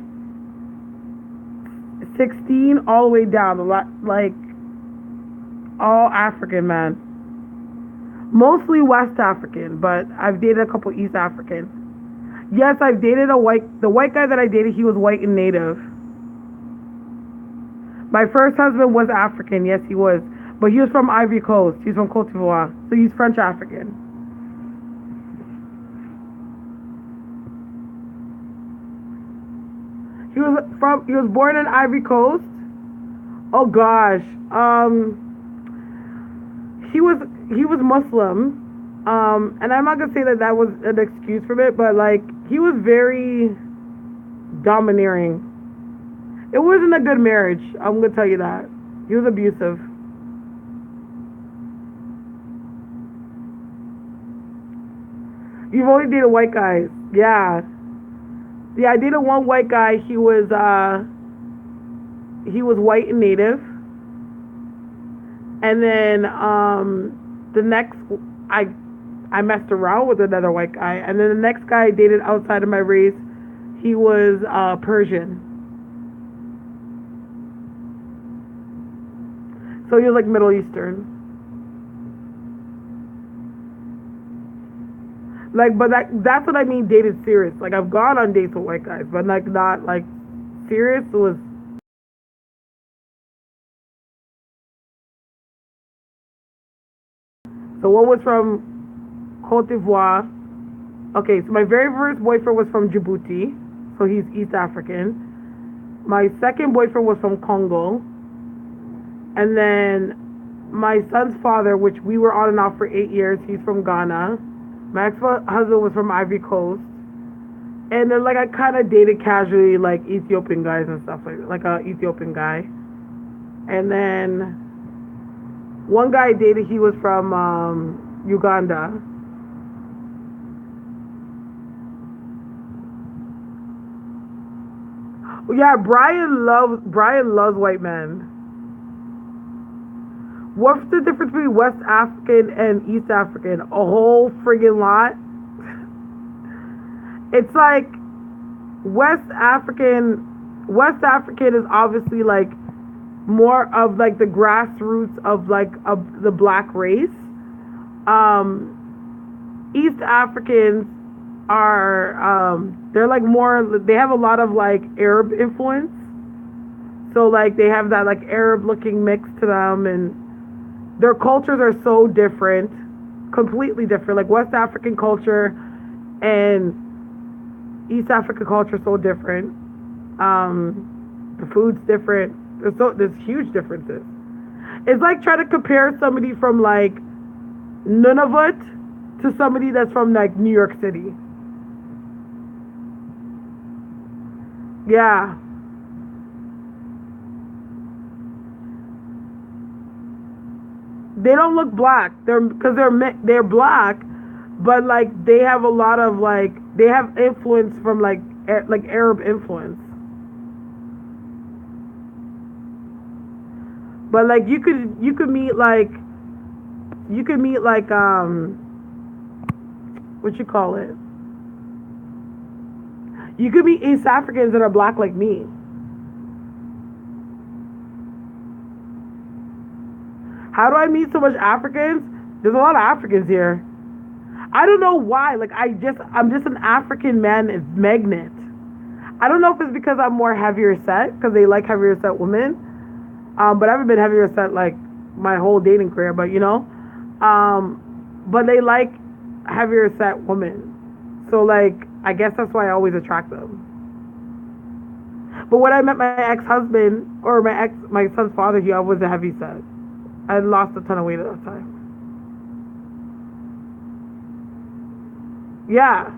16 all the way down, like all African men. Mostly West African, but I've dated a couple East African. Yes, I've dated the white guy that I dated, he was white and native. My first husband was African, yes he was. But he was from Ivory Coast. He's from Cote d'Ivoire. So he's French African. He was born in Ivory Coast. Oh gosh. He was Muslim. And I'm not gonna say that was an excuse for it, but like he was very domineering. It wasn't a good marriage. I'm gonna tell you that. He was abusive. You've only dated white guys. Yeah. Yeah, I dated one white guy. He was white and native. And then the next I messed around with another white guy, and then the next guy I dated outside of my race, he was Persian, so he was like Middle Eastern. Like, but that's what I mean. Dated serious. Like, I've gone on dates with white guys, but like not like serious. It was. So one was from Cote d'Ivoire. Okay, so my very first boyfriend was from Djibouti, so he's East African. My second boyfriend was from Congo, and then my son's father, which we were on and off for 8 years, he's from Ghana. My ex-husband was from Ivory Coast. And then, like, I kind of dated casually, like, Ethiopian guys and stuff, like a Ethiopian guy. And then one guy I dated, he was from Uganda. Yeah, Brian loves white men. What's the difference between West African and East African? A whole friggin' lot. It's like West African. West African is obviously like more of like the grassroots of like of the black race. East Africans are they're like more. They have a lot of like Arab influence. So like they have that like Arab looking mix to them, and their cultures are so different, completely different. Like West African culture and East African culture is so different. The food's different. There's huge differences. It's like trying to compare somebody from like Nunavut to somebody that's from like New York City. Yeah. They don't look black. They're black, but like they have a lot of like they have influence from like Arab influence. But like you could meet like what you call it? You could meet East Africans that are black like me. How do I meet so much Africans? There's a lot of Africans here. I don't know why. Like I'm just an African man magnet. I don't know if it's because I'm more heavier set because they like heavier set women. But I haven't been heavier set like my whole dating career. But you know, but they like heavier set women. So like I guess that's why I always attract them. But when I met my ex-husband or my son's father, he was a heavy set. I had lost a ton of weight at that time. Yeah,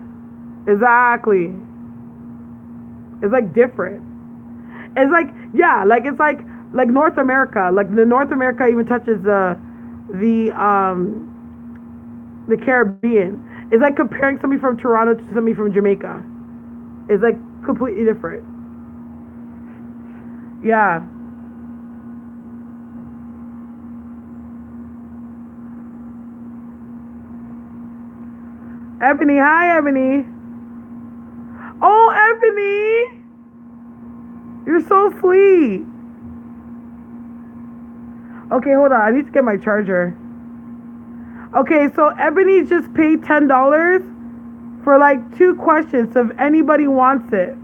exactly. It's like different. It's like yeah, like it's like North America. Like the North America even touches the Caribbean. It's like comparing somebody from Toronto to somebody from Jamaica. It's like completely different. Yeah. Ebony, hi Ebony. Oh, Ebony, you're so sweet. Okay, hold on. I need to get my charger. Okay, so Ebony just paid $10 for like 2 questions. So if anybody wants it,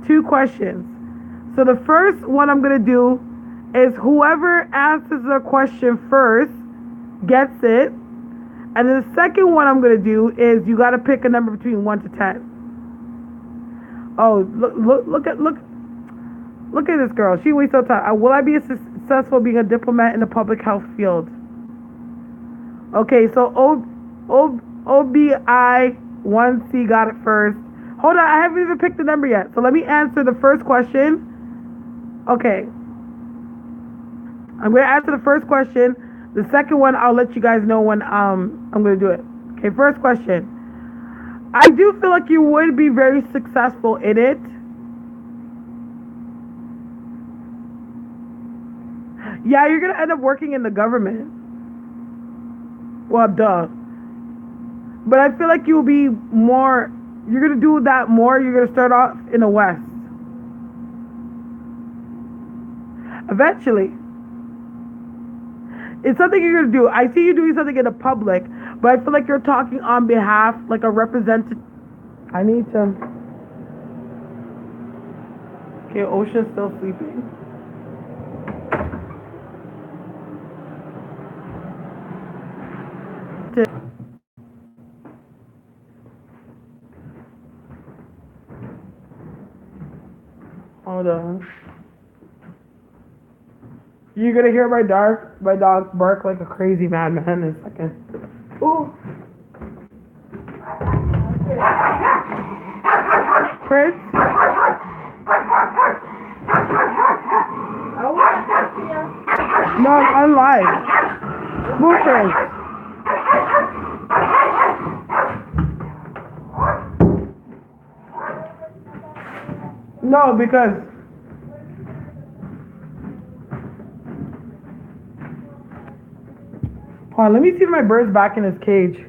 2 questions. So the first one I'm gonna do is whoever answers the question first gets it. And then the second one I'm gonna do is you gotta pick a number between 1 to 10. Oh, look at this girl. She wastes so time. Will I be successful being a diplomat in the public health field? Okay, so OBI1C got it first. Hold on, I haven't even picked the number yet. So let me answer the first question. Okay. I'm gonna answer the first question. The second one, I'll let you guys know when I'm gonna do it. Okay, first question. I do feel like you would be very successful in it. Yeah, you're gonna end up working in the government. Well, duh. But I feel like you'll be more, you're going to do that more. You're going to start off in the West. Eventually. It's something you're going to do. I see you doing something in the public, but I feel like you're talking on behalf, like a representative. I need to. Okay, Ocean's still sleeping. Hold on. You're gonna hear my dog bark like a crazy madman in a second. Ooh. Prince? No, I'm live. Move, Prince. No, because hold on, let me see if my bird's back in his cage.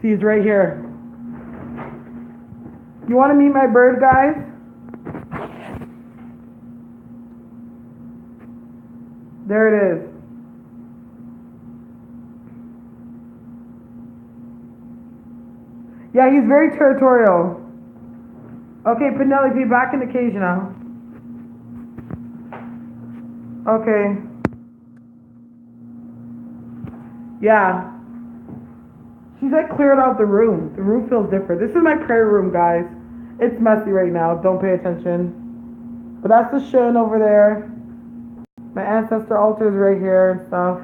See, he's right here. You want to meet my bird, guys? There it is. Yeah, he's very territorial. Okay, Penelope, back in the cage now. Okay. Yeah. She's like cleared out the room. The room feels different. This is my prayer room, guys. It's messy right now. Don't pay attention. But that's the shin over there. My ancestor altar is right here and stuff.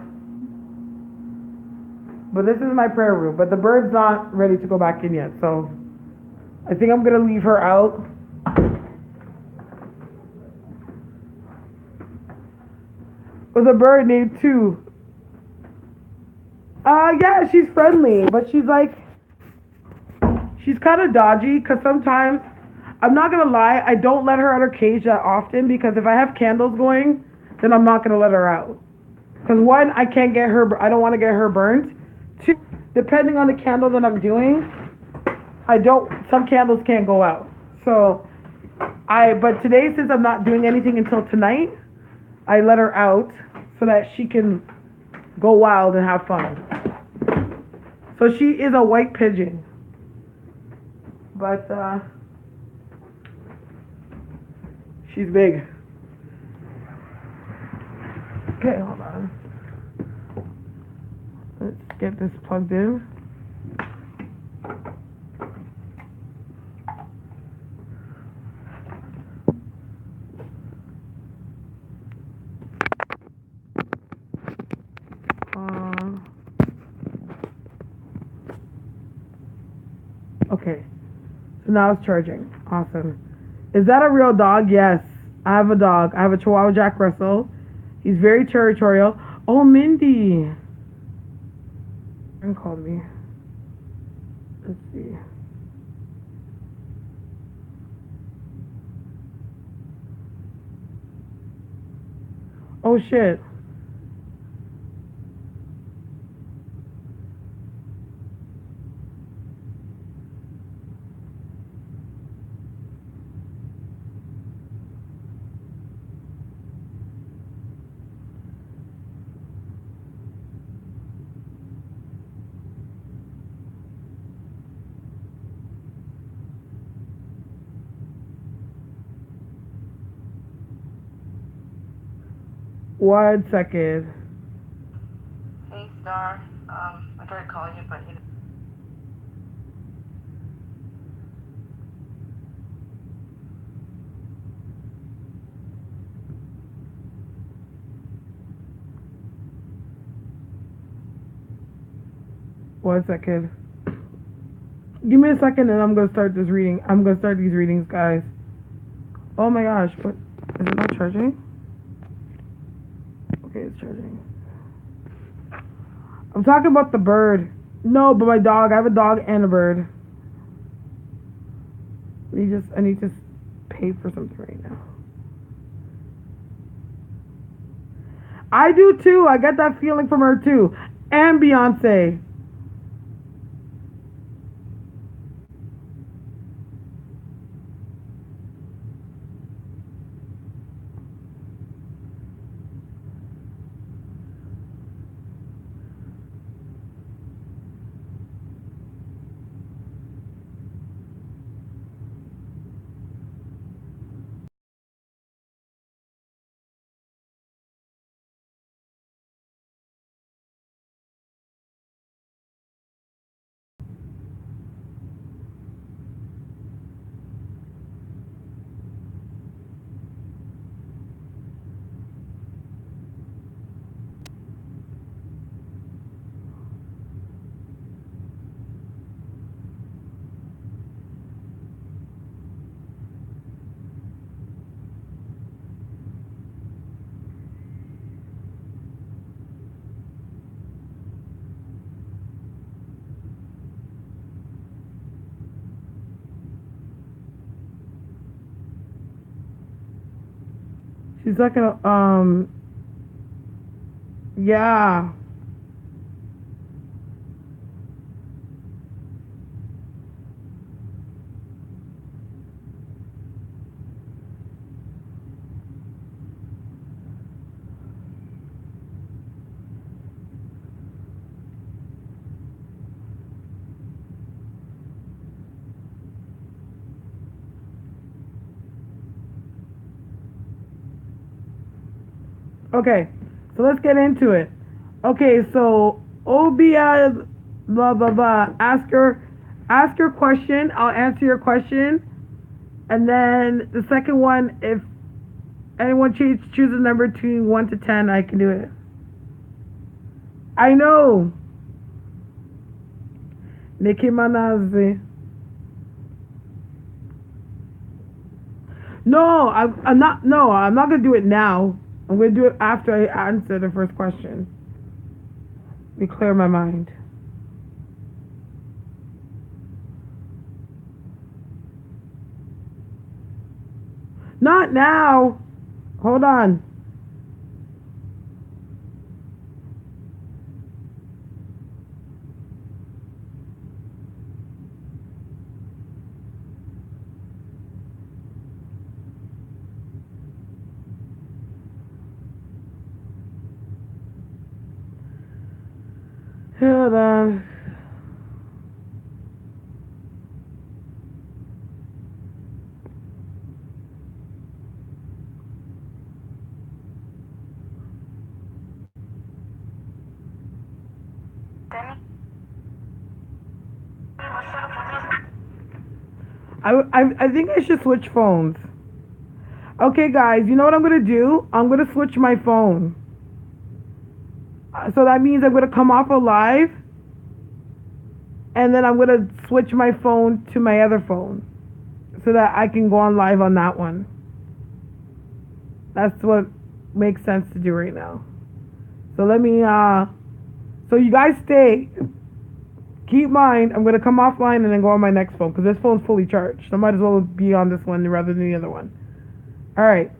But this is my prayer room. But the bird's not ready to go back in yet, so I think I'm gonna leave her out. But the bird named too. Yeah, she's friendly, but she's kind of dodgy, because sometimes, I'm not gonna lie, I don't let her out of her cage that often, because if I have candles going, then I'm not gonna let her out. Because one, I can't get her, I don't want to get her burnt. Two, depending on the candle that I'm doing, some candles can't go out. So, but today, since I'm not doing anything until tonight, I let her out so that she can go wild and have fun. So she is a white pigeon. But, she's big. Okay, hold on. Let's get this plugged in. Okay, so now it's charging. Awesome. Is that a real dog? Yes, I have a dog. I have a Chihuahua Jack Russell. He's very territorial. Oh, Mindy. And called me. Let's see. Oh, shit. One second. Hey, Starre. I tried calling you, but you. One second. Give me a second and I'm gonna start this reading. I'm gonna start these readings, guys. Oh my gosh, what? Is it not charging? Okay, it's charging. I'm talking about the bird. No, but my dog. I have a dog and a bird. I need to pay for something right now. I do too. I get that feeling from her too. And Beyonce. She's like yeah. Okay, so let's get into it. Okay, so Obia, blah blah blah. Ask your question. I'll answer your question, and then the second one, if anyone chooses a number between 1 to 10, I can do it. I know, Nicki Minaj. No, I'm not. No, I'm not gonna do it now. I'm gonna do it after I answer the first question. Let me clear my mind. Not now. Hold on. Hold on. I think I should switch phones. Okay, guys, you know what I'm gonna do? I'm gonna switch my phone. So that means I'm gonna come off of live, and then I'm gonna switch my phone to my other phone, so that I can go on live on that one. That's what makes sense to do right now. So let me. So you guys stay. Keep mind, I'm gonna come offline and then go on my next phone because this phone's fully charged. So I might as well be on this one rather than the other one. All right.